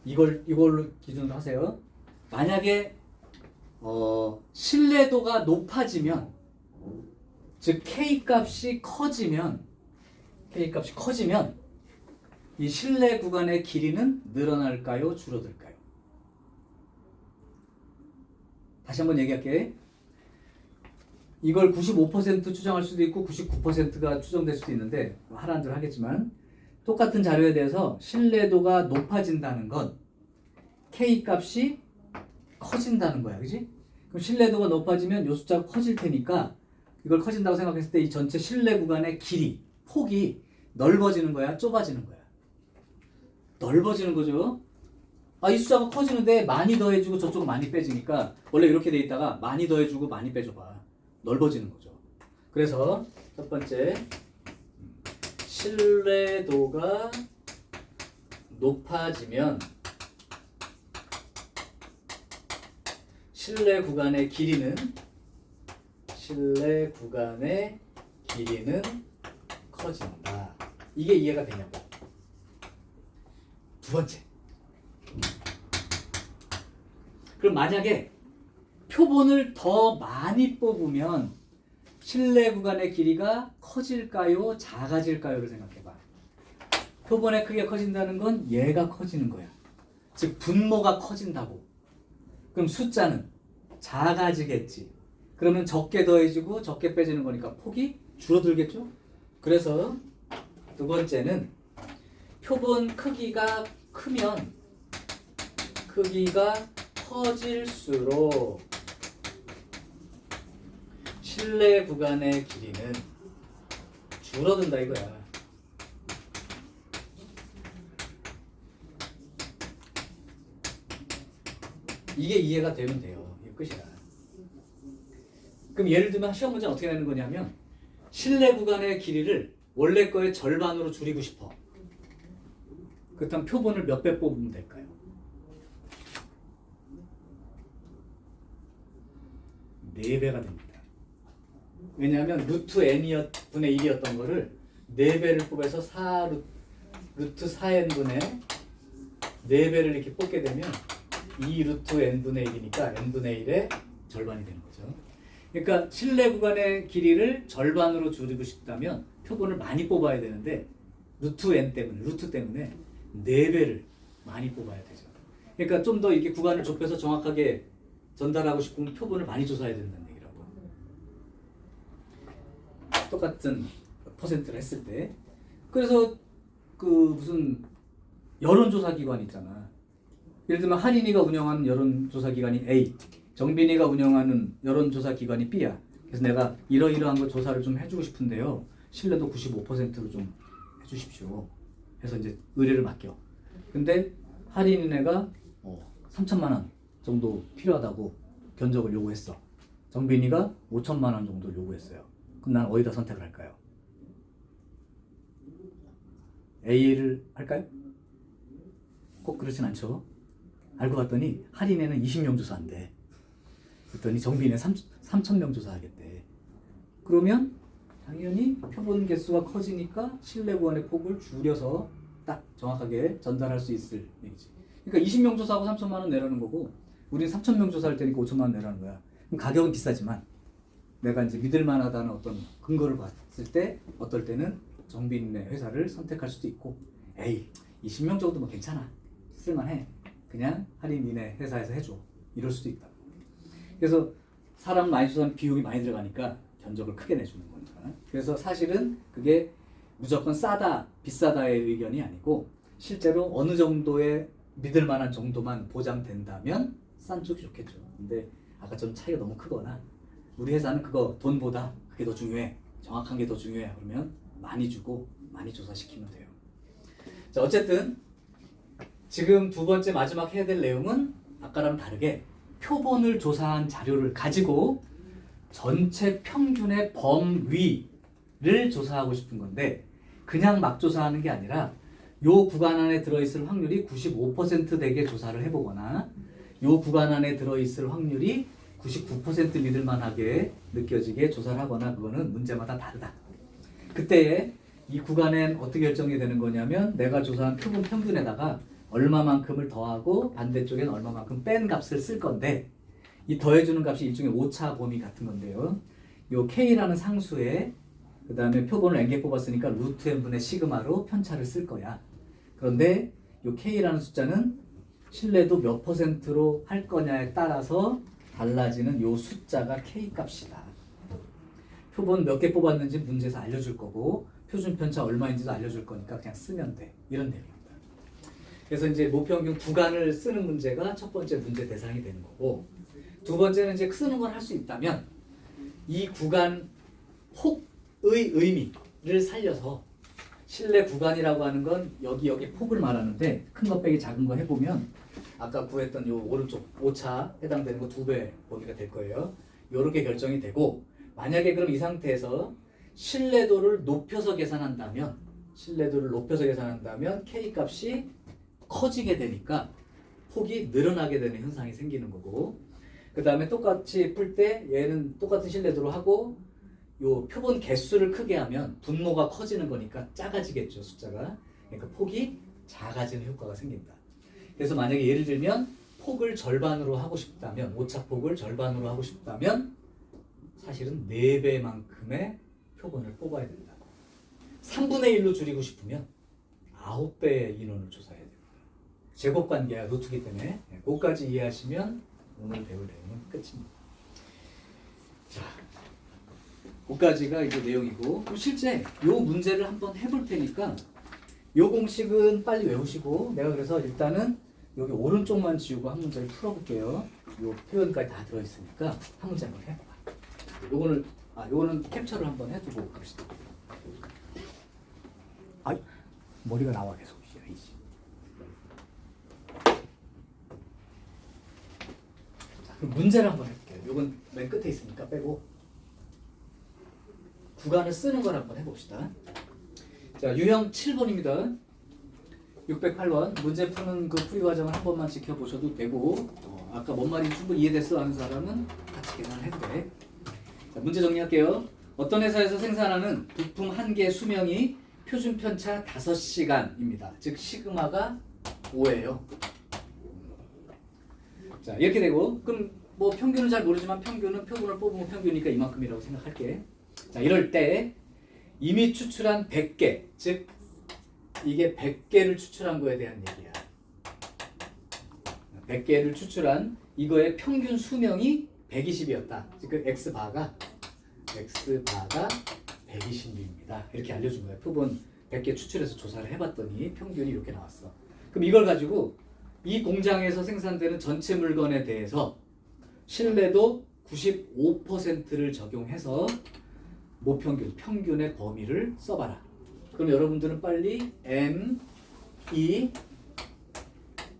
이걸로 기준으로 하세요. 만약에 신뢰도가 높아지면 즉 K 값이 커지면 이 실내 구간의 길이는 늘어날까요? 줄어들까요? 다시 한번 얘기할게. 이걸 95% 추정할 수도 있고 99%가 추정될 수도 있는데 하라는 대로 하겠지만 똑같은 자료에 대해서 신뢰도가 높아진다는 건 K 값이 커진다는 거야. 그지? 그럼 신뢰도가 높아지면 요 숫자가 커질 테니까 이걸 커진다고 생각했을 때 이 전체 실내 구간의 길이, 폭이 넓어지는 거야? 좁아지는 거야? 넓어지는 거죠. 이 숫자가 커지는데 많이 더해주고 저쪽은 많이 빼지니까 원래 이렇게 돼 있다가 많이 더해주고 많이 빼줘봐. 넓어지는 거죠. 그래서 첫 번째 신뢰도가 높아지면 실내 구간의 길이는 커진다. 이게 이해가 되냐고. 두 번째. 그럼 만약에 표본을 더 많이 뽑으면 실내 구간의 길이가 커질까요? 작아질까요?를 생각해봐. 표본의 크기가 커진다는 건 얘가 커지는 거야. 즉 분모가 커진다고. 그럼 숫자는 작아지겠지. 그러면 적게 더해지고 적게 빼지는 거니까 폭이 줄어들겠죠? 그래서 두 번째는 표본 크기가 크면 크기가 커질수록 실내 구간의 길이는 줄어든다 이거야. 이게 이해가 되면 돼요. 이게 끝이야. 그럼 예를 들면 시험 문제는 어떻게 내는 거냐면 실내 구간의 길이를 원래 거의 절반으로 줄이고 싶어. 그렇다면 표본을 몇 배 뽑으면 될까요? 4배가 됩니다. 왜냐하면 루트 n분의 1이었던 거를 4배를 뽑아서 루트 4n분의 4배를 이렇게 뽑게 되면 2 루트 n분의 1이니까 n분의 1의 절반이 되는 거죠. 그러니까 실내 구간의 길이를 절반으로 줄이고 싶다면 표본을 많이 뽑아야 되는데 루트 때문에 4배를 많이 뽑아야 되죠. 그러니까 좀 더 이렇게 구간을 좁혀서 정확하게 전달하고 싶으면 표본을 많이 조사해야 된다는 얘기라고. 똑같은 퍼센트를 했을 때. 그래서 그 무슨 여론조사 기관 있잖아. 예를 들면 한인이가 운영하는 여론조사 기관이 A, 정빈이가 운영하는 여론조사 기관이 B야. 그래서 내가 이러이러한 거 조사를 좀 해주고 싶은데요. 신뢰도 95%로 좀 해주십시오. 해서 이제 의뢰를 맡겨. 근데 한인이네가 3천만 원 정도 필요하다고 견적을 요구했어. 정빈이가 5천만 원 정도 요구했어요. 그럼 난 어디다 선택을 할까요? A를 할까요? 꼭 그렇진 않죠. 알고 봤더니 할인에는 20명 조사한대. 그랬더니 정비인에 3,000명 조사하겠대. 그러면 당연히 표본 개수가 커지니까 실내 보안의 폭을 줄여서 딱 정확하게 전달할 수 있을 얘기지. 그러니까 20명 조사하고 3천만 원 내라는 거고, 우리는 3,000명 조사할 테니까 5천만 원 내라는 거야. 그럼 가격은 비싸지만 내가 이제 믿을 만하다는 어떤 근거를 봤을 때 어떨 때는 정비인의 회사를 선택할 수도 있고, 에이 20명 정도면 괜찮아, 쓸만해, 그냥 할인인의 회사에서 해줘, 이럴 수도 있다. 그래서 사람 많이 조사하면 비용이 많이 들어가니까 견적을 크게 내주는 거니까. 그래서 사실은 그게 무조건 싸다 비싸다의 의견이 아니고, 실제로 어느 정도의 믿을 만한 정도만 보장된다면 싼 쪽이 좋겠죠. 근데 아까처럼 차이가 너무 크거나 우리 회사는 그거 돈보다 그게 더 중요해, 정확한 게 더 중요해, 그러면 많이 주고 많이 조사시키면 돼요. 자, 어쨌든 지금 두 번째 마지막 해야 될 내용은 아까랑 다르게 표본을 조사한 자료를 가지고 전체 평균의 범위를 조사하고 싶은 건데, 그냥 막 조사하는 게 아니라 요 구간 안에 들어있을 확률이 95% 되게 조사를 해보거나, 요 구간 안에 들어있을 확률이 99% 믿을만하게 느껴지게 조사를 하거나, 그거는 문제마다 다르다. 그때에 이 구간엔 어떻게 결정이 되는 거냐면, 내가 조사한 표본 평균에다가 얼마만큼을 더하고 반대쪽엔 얼마만큼 뺀 값을 쓸 건데, 이 더해주는 값이 일종의 오차 범위 같은 건데요. 요 K라는 상수에 그 다음에 표본을 n개 뽑았으니까 루트 n분의 시그마로 편차를 쓸 거야. 그런데 요 K라는 숫자는 신뢰도 몇 %로 할 거냐에 따라서 달라지는 요 숫자가 K 값이다. 표본 몇 개 뽑았는지 문제에서 알려줄 거고, 표준 편차 얼마인지도 알려줄 거니까 그냥 쓰면 돼, 이런 내용입니다. 그래서 이제 모평균 구간을 쓰는 문제가 첫 번째 문제 대상이 되는 거고, 두 번째는 이제 쓰는 걸 할 수 있다면 이 구간 폭의 의미를 살려서, 실내 구간이라고 하는 건 여기 폭을 말하는데, 큰 거 빼기 작은 거 해보면 아까 구했던 요 오른쪽 오차 해당되는 거 2배 범위가 될 거예요. 요렇게 결정이 되고, 만약에 그럼 이 상태에서 신뢰도를 높여서 계산한다면 K 값이 커지게 되니까 폭이 늘어나게 되는 현상이 생기는 거고, 그 다음에 똑같이 풀 때 얘는 똑같은 신뢰도로 하고, 요 표본 개수를 크게 하면 분모가 커지는 거니까 작아지겠죠, 숫자가. 그러니까 폭이 작아지는 효과가 생긴다. 그래서 만약에 예를 들면 폭을 절반으로 하고 싶다면, 오차폭을 절반으로 하고 싶다면 사실은 4배만큼의 표본을 뽑아야 된다. 3분의 1로 줄이고 싶으면 9배의 인원을 조사해야 됩니다. 제곱관계가 루트기 때문에 그것까지 이해하시면 오늘 배울 내용은 끝입니다. 자, 그까지가 이제 내용이고, 그럼 실제 요 문제를 한번 해볼 테니까 요 공식은 빨리 외우시고, 내가 그래서 일단은 여기 오른쪽만 지우고 한 문제를 풀어볼게요. 요 표현까지 다 들어있으니까 한 문제 한번 해봐. 요거는 캡처를 한번 해두고 갑시다. 아이, 머리가 나와 계속. 그럼 문제를 한번 해볼게요. 요건 맨 끝에 있으니까 빼고 구간을 쓰는 걸 한번 해봅시다. 자, 유형 7번입니다. 608번 문제 푸는 그 풀이 과정을 한 번만 지켜보셔도 되고, 아까 뭔 말인지 충분히 이해됐어 하는 사람은 같이 계산을 해도 돼. 자, 문제 정리할게요. 어떤 회사에서 생산하는 부품 한 개 수명이 표준 편차 5시간입니다. 즉 시그마가 5예요. 자, 이렇게 되고, 그럼 뭐 평균은 잘 모르지만 표본을 뽑으면 평균이니까 이만큼이라고 생각할게. 자, 이럴 때 이미 추출한 100개, 즉 이게 100개를 추출한 거에 대한 얘기야. 100개를 추출한 이거의 평균 수명이 120이었다. 즉 그 X바가 120입니다. 이렇게 알려준 거야. 표본 100개 추출해서 조사를 해봤더니 평균이 이렇게 나왔어. 그럼 이걸 가지고 이 공장에서 생산되는 전체 물건에 대해서 신뢰도 95%를 적용해서 평균의 범위를 써봐라. 그럼 여러분들은 빨리 M, E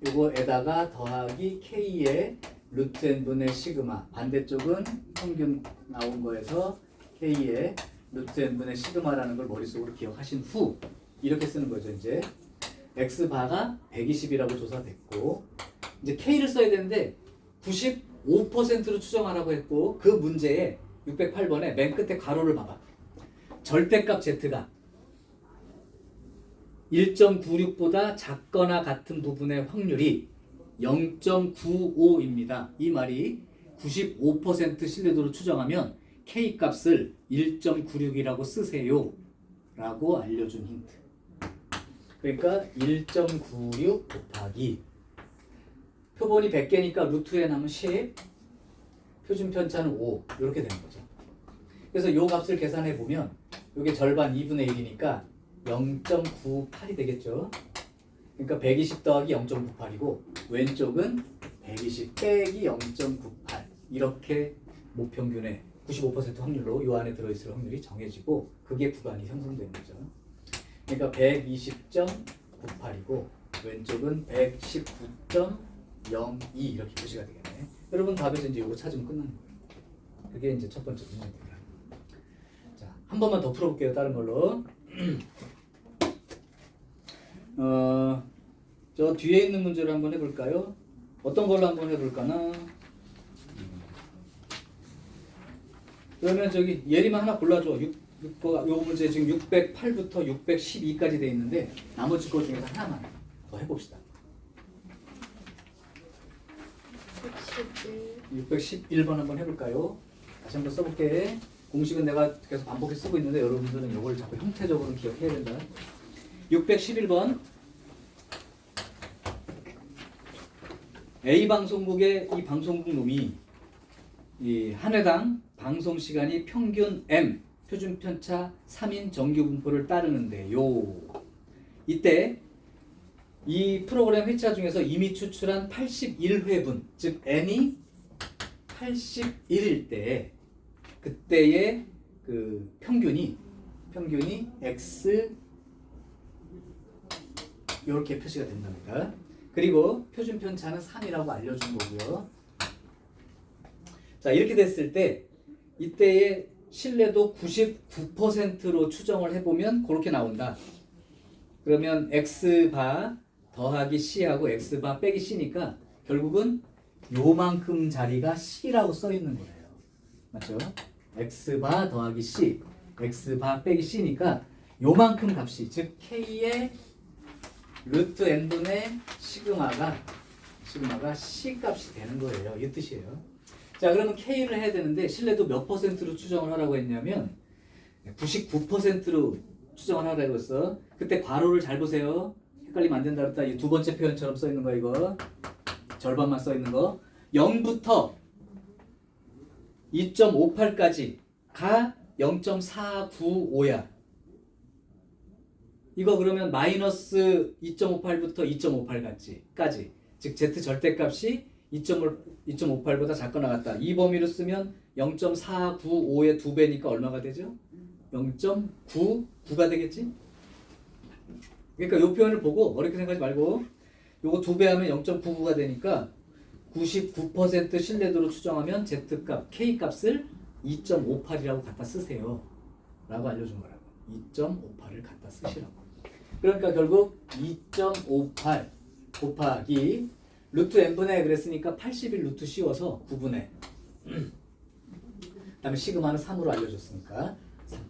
요거에다가 더하기 K의 루트 n분의 시그마, 반대쪽은 평균 나온 거에서 K의 루트 n분의 시그마라는 걸 머릿속으로 기억하신 후 이렇게 쓰는 거죠. 이제 X바가 120이라고 조사됐고 이제 K를 써야 되는데 95%로 추정하라고 했고 그 문제에 608번에 맨 끝에 괄호를 봐봐. 절대값 Z가 1.96보다 작거나 같은 부분의 확률이 0.95입니다. 이 말이 95% 신뢰도로 추정하면 K 값을 1.96이라고 쓰세요 라고 알려준 힌트. 그러니까 1.96 곱하기 표본이 100개니까 루트에 남은 10 표준 편차는 5 이렇게 되는 거죠. 그래서 요 값을 계산해 보면 이게 절반 2분의 1이니까 0.98이 되겠죠. 그러니까 120 더하기 0.98이고 왼쪽은 120 빼기 0.98 이렇게 목평균의 95% 확률로 요 안에 들어있을 확률이 정해지고 그게 구간이 형성되는 거죠. 그러니까 120.98이고 왼쪽은 119.02 이렇게 표시가 되겠네. 여러분 답에서 이제 이거 찾으면 끝나는 거예요. 그게 이제 첫 번째 문제입니다. 자, 한 번만 더 풀어볼게요. 다른 걸로. 저 뒤에 있는 문제를 한번 해볼까요? 어떤 걸로 한번 해볼까나? 그러면 저기 예리만 하나 골라줘. 요 문제 지금 608부터 612까지 돼 있는데 나머지 것 중에서 하나만 더 해봅시다. 611번 한번 해볼까요? 다시 한번 써볼게. 공식은 내가 계속 반복해서 쓰고 있는데 여러분들은 이걸 자꾸 형태적으로 기억해야 된다. 611번 A 방송국의 이 방송국 놈이 이 한 회당 방송 시간이 평균 M 표준 편차 3인 정규 분포를 따르는데요. 이때 이 프로그램 회차 중에서 이미 추출한 81회분, 즉 n이 81일 때 그때의 그 평균이 x 이렇게 표시가 된답니다. 그리고 표준 편차는 3이라고 알려준 거고요. 자, 이렇게 됐을 때 이때의 신뢰도 99%로 추정을 해보면 그렇게 나온다. 그러면 x바 더하기 c하고 x바 빼기 c니까 결국은 요만큼 자리가 c라고 써 있는 거예요. 맞죠? x바 더하기 c, x바 빼기 c니까 요만큼 값이, 즉 k의 루트 n분의 시그마가 c 값이 되는 거예요. 이 뜻이에요. 자, 그러면 k를 해야 되는데 신뢰도 몇 %로 추정을 하라고 했냐면 99%로 추정을 하라고 했어. 그때 괄호를 잘 보세요. 헷갈리면 안 된다 그랬다. 이 두 번째 표현처럼 써 있는 거 이거. 절반만 써 있는 거. 0부터 2.58까지가 0.495야. 이거 그러면 마이너스 2.58부터 2.58까지. 즉 Z 절대값이 2.58보다 작거나 같다. 이 범위로 쓰면 0.495의 2배니까 얼마가 되죠? 0.99가 되겠지? 그러니까 이 표현을 보고 어렵게 생각하지 말고 요거 2배 하면 0.99가 되니까 99% 신뢰도로 추정하면 Z값, K값을 2.58이라고 갖다 쓰세요 라고 알려준 거라고. 2.58을 갖다 쓰시라고. 그러니까 결국 2.58 곱하기 루트 n분의 그랬으니까 81 루트 씌워서 9분의 그 다음에 시그마는 3으로 알려줬으니까 3.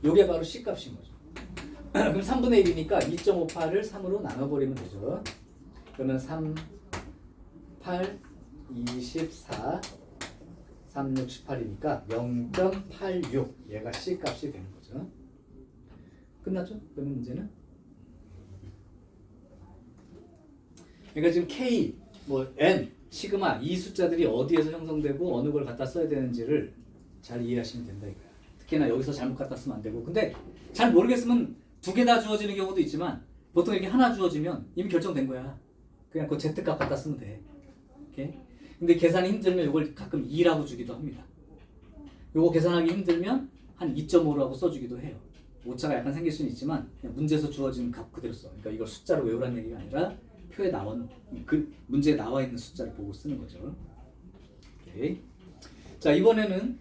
요게 바로 C값인 거죠. 그럼 3분의 1이니까 2.58을 3으로 나눠버리면 되죠. 그러면 3, 8, 24, 3, 6, 18이니까 0.86 얘가 C값이 되는 거죠. 끝났죠? 그러면 문제는? 그러니까 지금 K, N, 시그마 이 숫자들이 어디에서 형성되고 어느 걸 갖다 써야 되는지를 잘 이해하시면 된다 이거야. 특히나 여기서 잘못 갖다 쓰면 안 되고. 근데 잘 모르겠으면 두 개 다 주어지는 경우도 있지만 보통 이렇게 하나 주어지면 이미 결정된 거야. 그냥 그 Z값 갖다 쓰면 돼. 오케이? 근데 계산이 힘들면 이걸 가끔 2라고 주기도 합니다. 요거 계산하기 힘들면 한 2.5라고 써주기도 해요. 오차가 약간 생길 수는 있지만 그냥 문제에서 주어진 값 그대로 써. 그러니까 이걸 숫자로 외우라는 얘기가 아니라 표에 나온 그 문제에 나와 있는 숫자를 보고 쓰는 거죠. 오케이. 자, 이번에는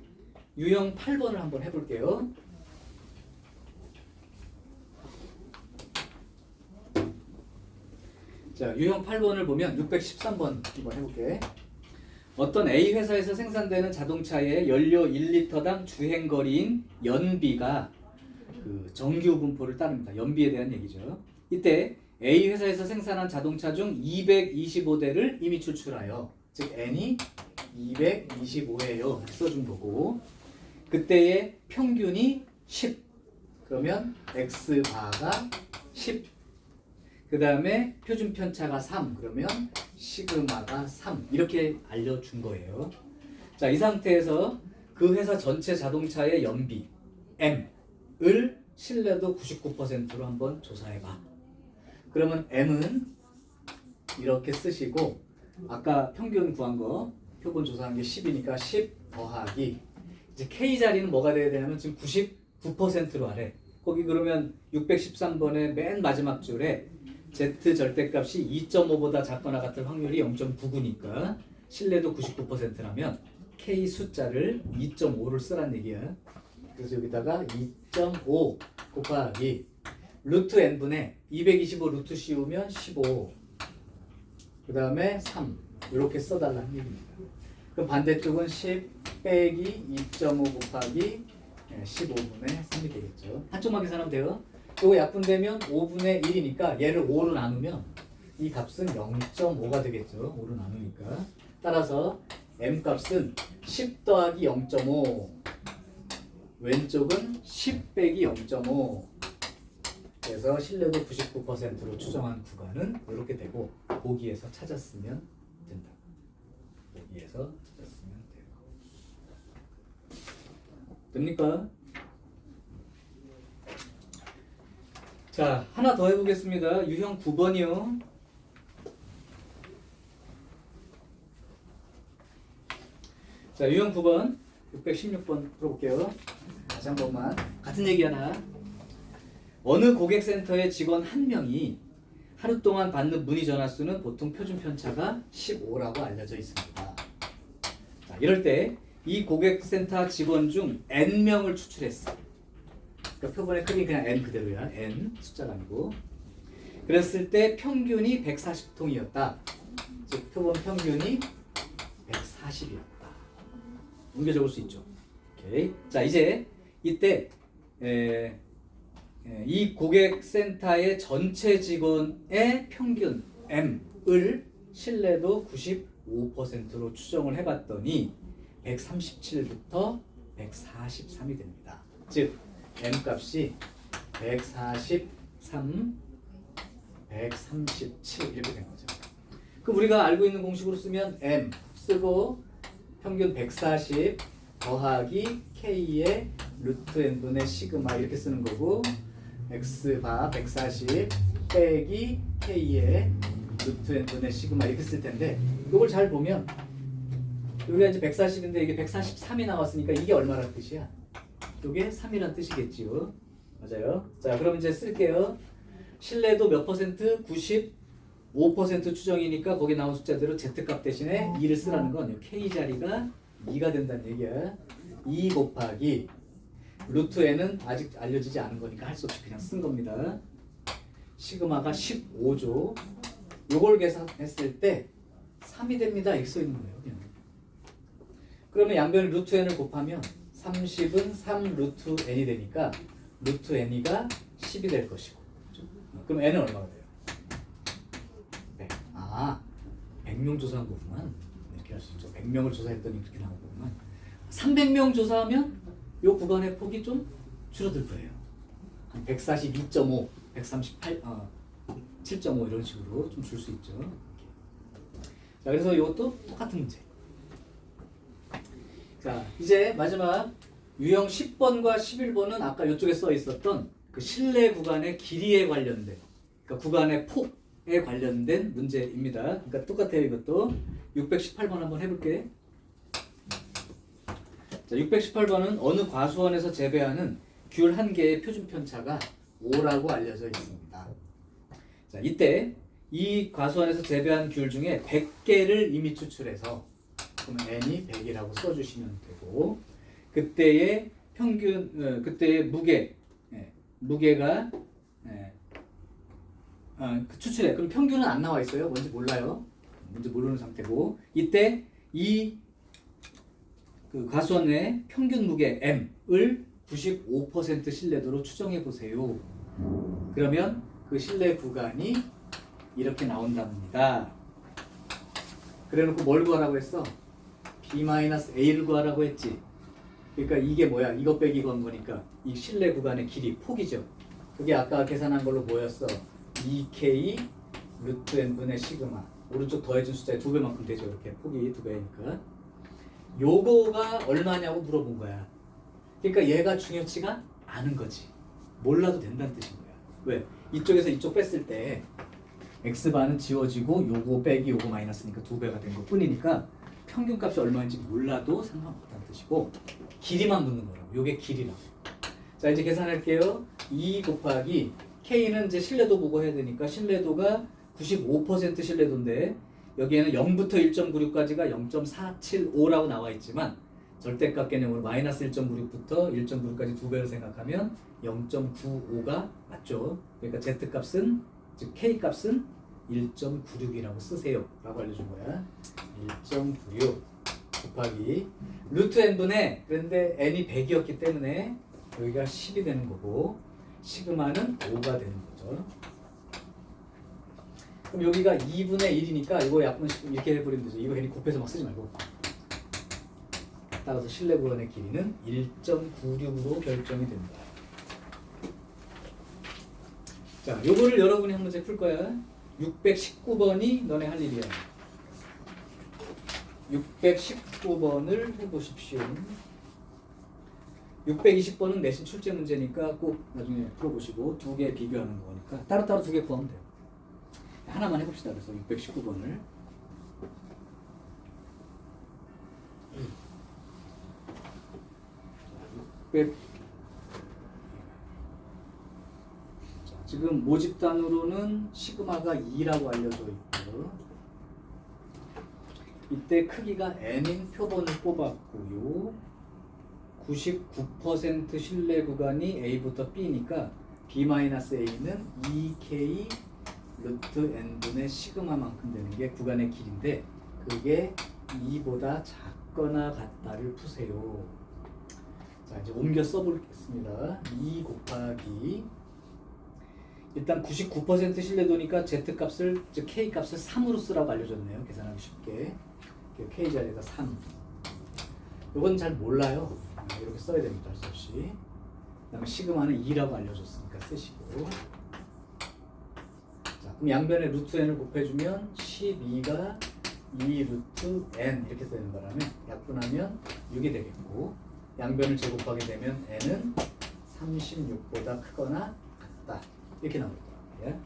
유형 8번을 한번 해볼게요. 자, 유형 8번을 보면 613번 한번 해볼게. 어떤 A 회사에서 생산되는 자동차의 연료 1리터당 주행거리인 연비가 그 정규 분포를 따릅니다. 연비에 대한 얘기죠. 이때 A 회사에서 생산한 자동차 중 225대를 이미 추출하여, 즉 N이 225예요. 써준 거고, 그때의 평균이 10. 그러면 X바가 10. 그 다음에 표준 편차가 3. 그러면 시그마가 3. 이렇게 알려준 거예요. 자, 이 상태에서 그 회사 전체 자동차의 연비 M을 신뢰도 99%로 한번 조사해봐. 그러면 M은 이렇게 쓰시고, 아까 평균 구한 거 표본 조사한 게 10이니까 10 더하기, 이제 K 자리는 뭐가 돼야 되냐면 지금 99%로 하래. 거기 그러면 613번의 맨 마지막 줄에 Z 절대값이 2.5보다 작거나 같을 확률이 0.99니까 신뢰도 99%라면 K 숫자를 2.5를 쓰란 얘기야. 그래서 여기다가 2.5 곱하기 루트 n분의 225 루트 씌우면 15, 그 다음에 3 이렇게 써달라는 얘기입니다. 그럼 반대쪽은 10 빼기 2.5 곱하기 15분의 3이 되겠죠. 한쪽만 계산하면 돼요. 이거 약분되면 5분의 1이니까 얘를 5로 나누면 이 값은 0.5가 되겠죠. 5로 나누니까. 따라서 m 값은 10 더하기 0.5, 왼쪽은 10 빼기 0.5. 그래서 신뢰도 99%로 추정한 구간은 이렇게 되고, 보기에서 찾았으면 된다. 보기에서 찾았으면 돼요. 됩니까? 자, 하나 더 해보겠습니다. 유형 9번이요. 자, 유형 9번 616번 풀어볼게요. 다시 한 번만. 같은 얘기 하나. 어느 고객센터의 직원 한 명이 하루 동안 받는 문의 전화 수는 보통 표준 편차가 15라고 알려져 있습니다. 자, 이럴 때 이 고객센터 직원 중 N명을 추출했어. 그러니까 표본의 크기 그냥 N 그대로야. N 숫자가 아니고. 그랬을 때 평균이 140통이었다. 즉 표본 평균이 140이었다. 옮겨 적을 수 있죠. 오케이. 자, 이제 이때 이 고객센터의 전체 직원의 평균 M을 신뢰도 95%로 추정을 해봤더니 137부터 143이 됩니다. 즉 M 값이 143, 137 이렇게 된 거죠. 그럼 우리가 알고 있는 공식으로 쓰면 M 쓰고 평균 140 더하기 K의 루트 n분의 시그마 이렇게 쓰는 거고, X바 140 빼기 K의 루트 n분의 시그마 이렇게 쓸 텐데, 이걸 잘 보면 여기가 이제 140인데 이게 143이 나왔으니까 이게 얼마란 뜻이야? 이게 3이란 뜻이겠지요. 맞아요. 자, 그럼 이제 쓸게요. 신뢰도 몇 퍼센트? 95% 추정이니까 거기 나온 숫자대로 Z값 대신에 2를 쓰라는 건 K 자리가 2가 된다는 얘기야. 2 곱하기 루트 n은 아직 알려지지 않은 거니까 할 수 없이 그냥 쓴 겁니다. 시그마가 15죠. 요걸 계산했을 때 3이 됩니다. 이렇게 써 있는 거예요. 그냥. 그러면 양변에 루트 n을 곱하면 30은 3 루트 n이 되니까 루트 n이가 10이 될 것이고. 그럼 n은 얼마가 돼요? 100. 아, 100명 조사한 거구만. 이렇게 할 수 있죠. 100명을 조사했더니 그렇게 나온 거구만. 300명 조사하면 이 구간의 폭이 좀 줄어들 거예요. 한 142.5, 138, 7.5 이런 식으로 좀 줄 수 있죠. 자, 그래서 이것도 똑같은 문제. 자, 이제 마지막 유형 10번과 11번은 아까 이쪽에 써 있었던 그 실내 구간의 길이에 관련된, 그러니까 구간의 폭에 관련된 문제입니다. 그러니까 똑같아요. 이것도 618번 한번 해볼게. 자, 618번은 어느 과수원에서 재배하는 귤 한 개의 표준 편차가 5라고 알려져 있습니다. 자, 이때 이 과수원에서 재배한 귤 중에 100개를 이미 추출해서 그러면 n이 100이라고 써주시면 되고, 그때의 평균, 그때의 무게, 무게가 그 추출해. 그럼 평균은 안 나와 있어요. 뭔지 몰라요. 뭔지 모르는 상태고 이때 이 그 가수원의 평균 무게 M을 95% 신뢰도로 추정해 보세요. 그러면 그 신뢰 구간이 이렇게 나온답니다. 그래놓고 뭘 구하라고 했어? B-A를 구하라고 했지. 그러니까 이게 뭐야? 이거 빼기 이건 거니까 이 신뢰 구간의 길이 폭이죠. 그게 아까 계산한 걸로 뭐였어? 2K 루트 n분의 시그마. 오른쪽 더해준 숫자의 2배만큼 되죠. 이렇게 폭이 2배니까. 요거가 얼마냐고 물어본 거야. 그러니까 얘가 중요치가 않은 거지. 몰라도 된다는 뜻인 거야. 왜? 이쪽에서 이쪽 뺐을 때 x바는 지워지고 요거 빼기 요거 마이너스니까 2배가 된 것 뿐이니까 평균값이 얼마인지 몰라도 상관없다는 뜻이고 길이만 묻는 거라고. 요게 길이라고. 자 이제 계산할게요. 2 곱하기 K는 이제 신뢰도 보고 해야 되니까 신뢰도가 95% 신뢰도인데 여기에는 0부터 1.96까지가 0.475라고 나와 있지만 절대값 개념으로 마이너스 1.96부터 1.96까지 2배를 생각하면 0.95가 맞죠. 그러니까 Z값은 즉 K값은 1.96이라고 쓰세요 라고 알려준 거야. 1.96 곱하기 루트 n분의 그런데 n이 100이었기 때문에 여기가 10이 되는 거고 시그마는 5가 되는 거죠. 그럼 여기가 2분의 1이니까 이거 약분 이렇게 해버리면 되죠. 이거 괜히 곱해서 막 쓰지 말고. 따라서 신뢰 구간의 길이는 1.96으로 결정이 된다. 자, 요거를 여러분이 한 문제 풀 거야. 619번이 너네 할 일이야. 619번을 해보십시오. 620번은 내신 출제 문제니까 꼭 나중에 풀어보시고 두 개 비교하는 거니까 따로따로 두 개 구하면 돼요. 하나만 해봅시다. 그래서 619번을 600 지금 모집단으로는 시그마가 2라고 알려져 있고요. 이때 크기가 n인 표본을 뽑았고요. 99% 신뢰 구간이 A부터 B니까 B-A는 2K 루트 n분의 시그마만큼 되는 게 구간의 길인데 그게 2보다 작거나 같다를 푸세요. 자 이제 옮겨 써보겠습니다. 2 곱하기 일단 99% 신뢰도니까 Z값을 즉 K값을 3으로 쓰라고 알려줬네요. 계산하기 쉽게 K 자리에다 3. 이건 잘 몰라요. 이렇게 써야 됩니다. 할 수 없이. 그 다음에 시그마는 2라고 알려줬으니까 쓰시고. 자, 그럼 양변에 루트 n을 곱해주면 12가 2 루트 n 이렇게 되는 바람에 약분하면 6이 되겠고 양변을 제곱하게 되면 n은 36보다 크거나 같다. 이렇게 나올 거야. 예?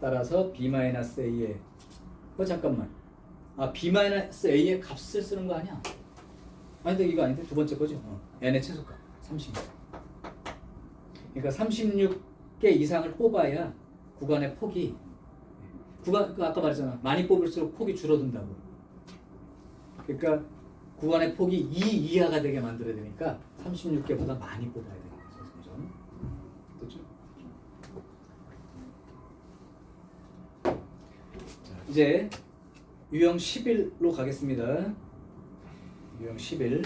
따라서 B-A의 잠깐만. B-A의 값을 쓰는 거 아니야? 아닌데 이거 아닌데 두 번째 거지. n의 최소값 36. 그러니까 36개 이상을 뽑아야 구간의 폭이 아까 말했잖아. 많이 뽑을수록 폭이 줄어든다고. 그러니까 구간의 폭이 2 이하가 되게 만들어야 되니까 36개보다 많이 뽑아야 되는 거죠. 점점. 됐죠? 자, 이제 유형 11로 가겠습니다. 유형 11.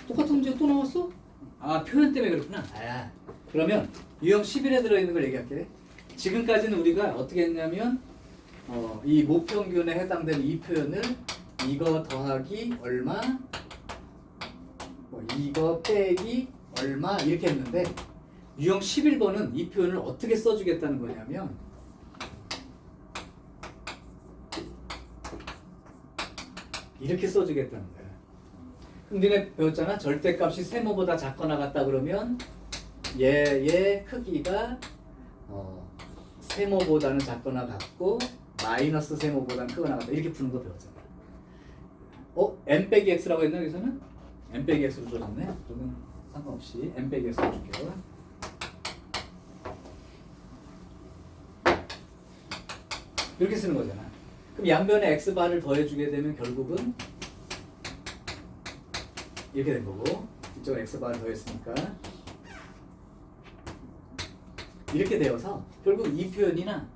똑같은 문제가 또 나왔어? 표현 때문에 그렇구나. 그러면 유형 11에 들어있는 걸 얘기할게. 지금까지는 우리가 어떻게 했냐면 이 모평균에 해당되는 이 표현을 이거 더하기 얼마 이거 빼기 얼마 이렇게 했는데 유형 11번은 이 표현을 어떻게 써주겠다는 거냐면 이렇게 써주겠다는 거야. 그럼 니네 배웠잖아. 절대값이 세모보다 작거나 같다 그러면 얘의 크기가 세모보다는 작거나 같고 마이너스 세모보다는 크거나 같다. 이렇게 푸는 거 배웠잖아. n 빼기 x라고 했나 여기서는? n 빼기 x로 줘줬네. 그러면 상관없이 n 빼기 x로 줄게요. 이렇게 쓰는 거잖아. 그럼 양변에 x바를 더해주게 되면 결국은 이렇게 된 거고, 이쪽은 x바를 더했으니까 이렇게 되어서 결국 이 표현이나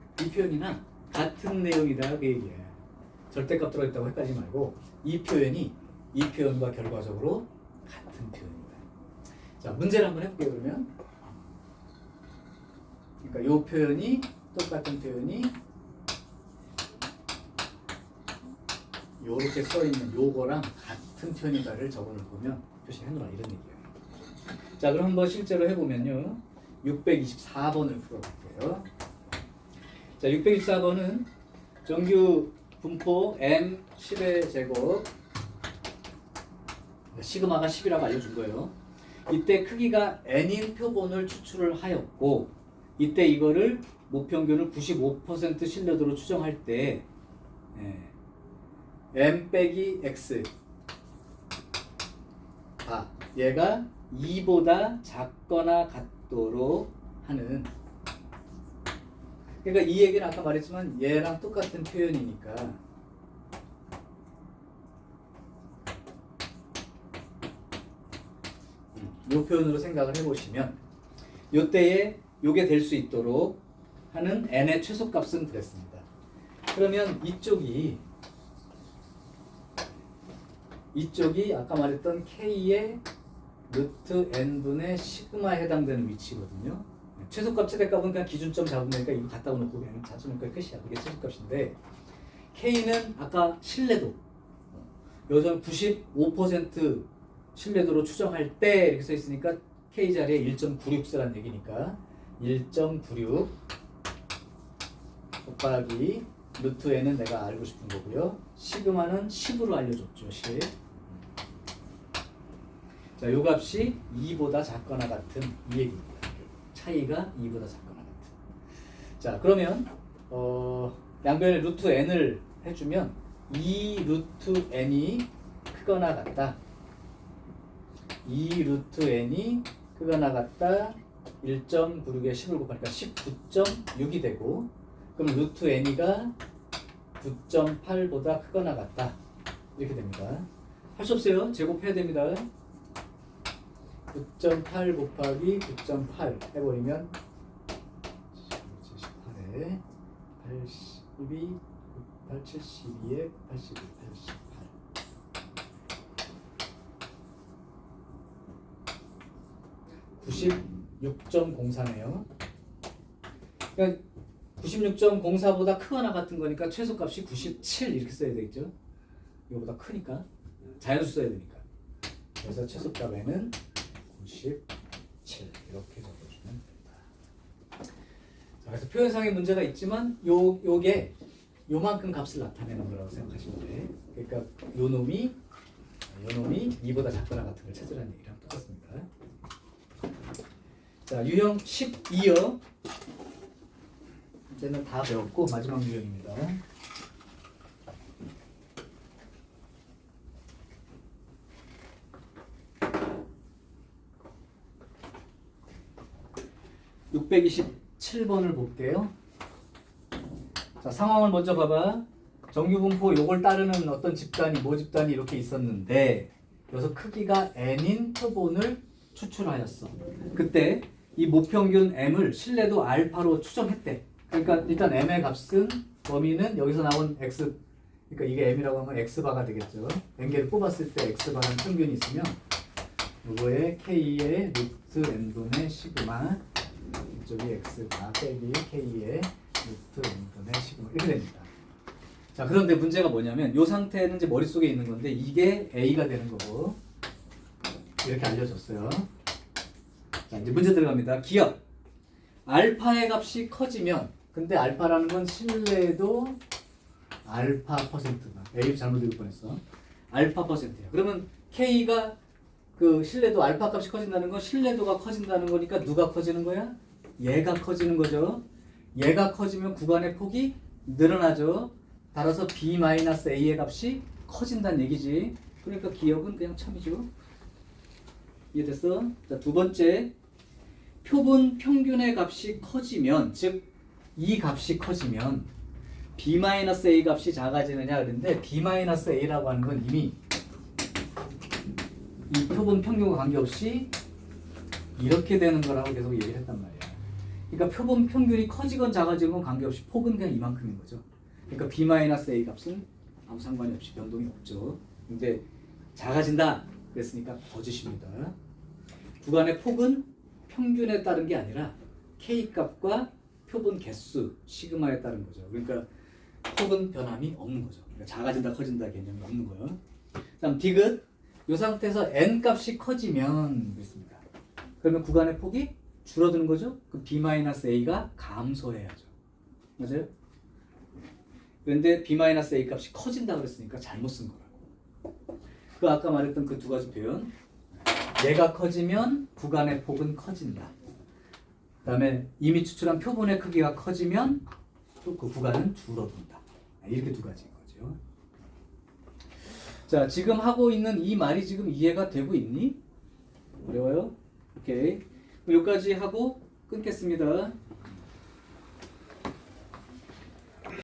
같은 내용이다 그 얘기야. 절대값 들어있다고 헷갈리지 말고 이 표현이 이 표현과 결과적으로 같은 표현이다. 자, 문제를 한번 해볼게요. 그러면 그러니까 이 표현이 똑같은 표현이 요렇게 써있는 요거랑 같은 표현이다를 적어놓을 거면 표시해놓으라 이런 얘기예요. 자, 그럼 한번 실제로 해보면요. 624번을 풀어볼게요. 자, 624번은 정규 분포 m 10의 제곱 시그마가 10이라고 알려준 거예요. 이때 크기가 n인 표본을 추출을 하였고, 이때 이거를 모평균을 95% 신뢰도로 추정할 때 m 빼기 x 얘가 2보다 작거나 같도록 하는, 그러니까 이 얘기는 아까 말했지만 얘랑 똑같은 표현이니까 이 표현으로 생각을 해보시면 이때에 요게 될 수 있도록 하는 n의 최소값은 그랬습니다. 그러면 이쪽이 아까 말했던 k의 루트 n분의 시그마에 해당되는 위치거든요. 최소값 최대값은 그냥 기준점 잡으면 되니까 이거 갖다 놓고 그냥 찾으면 끝이야. 그게 최소값인데 k는 아까 신뢰도 여기서 95% 신뢰도로 추정할 때 이렇게 써 있으니까 k 자리에 1.96 쓰라는 얘기니까 1.96 곱하기 루트 n은 내가 알고 싶은 거고요. 시그마는 10으로 알려줬죠. 10. 자, 요 값이 2보다 작거나 같은 이 얘기입니다. 차이가 2보다 작거나 같은. 자, 그러면 양변에 루트 n을 해주면 2 루트 n이 크거나 같다. 2 루트 n이 크거나 같다. 1.96에 10을 곱하니까 19.6이 되고, 그럼 루트 n이가 9.8보다 크거나 같다. 이렇게 됩니다. 할 수 없어요. 제곱해야 됩니다. 9.8 곱하기 9.8 해버리면 78에 82, 72에 82, 88 96.04네요. 그러니까 96.04보다 크거나 같은 거니까 최소값이 97 이렇게 써야 되겠죠. 이거보다 크니까 자연수 써야 되니까. 그래서 최소값에는 97 이렇게 적어주면 된다. 자, 그래서 표현상의 문제가 있지만 요게 요만큼 값을 나타내는 거라고 생각하시면 돼. 그러니까 요 놈이 2보다 작거나 같은 걸 찾으라는 얘기랑 똑같습니다. 자, 유형 12요. 이제는 다 배웠고 마지막 유형입니다. (627번을) 볼게요. 자, 상황을 먼저 봐봐. 정규분포 요걸 따르는 어떤 집단이 모집단이 이렇게 있었는데 여기서 크기가 n인 표본을 추출하였어. 그때 이 모평균 m을 신뢰도 알파로 추정했대. 그러니까 일단 m의 값은 범위는 여기서 나온 x, 그러니까 이게 m이라고 하면 x바가 되겠죠. n개를 뽑았을 때 x바라는 평균이 있으면 이거에 k의 루트 n분의 시그마, 이쪽이 x바 빼기 k의 루트 n분의 시그마 이렇게 됩니다. 자, 그런데 문제가 뭐냐면 이 상태는 이제 머릿속에 있는 건데 이게 a가 되는 거고 이렇게 알려줬어요. 자, 이제 문제 들어갑니다. 기억. 알파의 값이 커지면, 근데 알파라는 건 신뢰도 알파 퍼센트다. A 잘못 읽을 뻔했어. 알파 퍼센트야. 그러면 K가 그 신뢰도 알파 값이 커진다는 건 신뢰도가 커진다는 거니까 누가 커지는 거야? 얘가 커지는 거죠. 얘가 커지면 구간의 폭이 늘어나죠. 따라서 B-A의 값이 커진다는 얘기지. 그러니까 기억은 그냥 참이죠. 이해됐어? 자, 두 번째, 표본 평균의 값이 커지면, 즉 이 값이 커지면 B-A 값이 작아지느냐 그랬는데 B-A라고 하는 건 이미 이 표본 평균과 관계없이 이렇게 되는 거라고 계속 얘기를 했단 말이야. 그러니까 표본 평균이 커지건 작아지건 건 관계없이 폭은 그냥 이만큼인 거죠. 그러니까 B-A 값은 아무 상관이 없이 변동이 없죠. 근데 작아진다 그랬으니까 거짓입니다. 구간의 폭은 평균에 따른 게 아니라 K 값과 표본 개수 시그마에 따른 거죠. 그러니까 폭은 변함이 없는 거죠. 그러니까 작아진다 커진다 개념이 없는 거예요. 다음 디귿 이 상태에서 n 값이 커지면 그렇습니다. 그러면 구간의 폭이 줄어드는 거죠. 그럼 B-A가 감소해야죠. 맞아요? 그런데 B-A 값이 커진다 그랬으니까 잘못 쓴 거라고. 그 아까 말했던 그 두 가지 표현. 얘가 커지면 구간의 폭은 커진다. 그 다음에 이미 추출한 표본의 크기가 커지면 또 그 구간은 줄어든다. 이렇게 두 가지인 거죠. 자, 지금 하고 있는 이 말이 지금 이해가 되고 있니? 어려워요? 오케이. 여기까지 하고 끊겠습니다.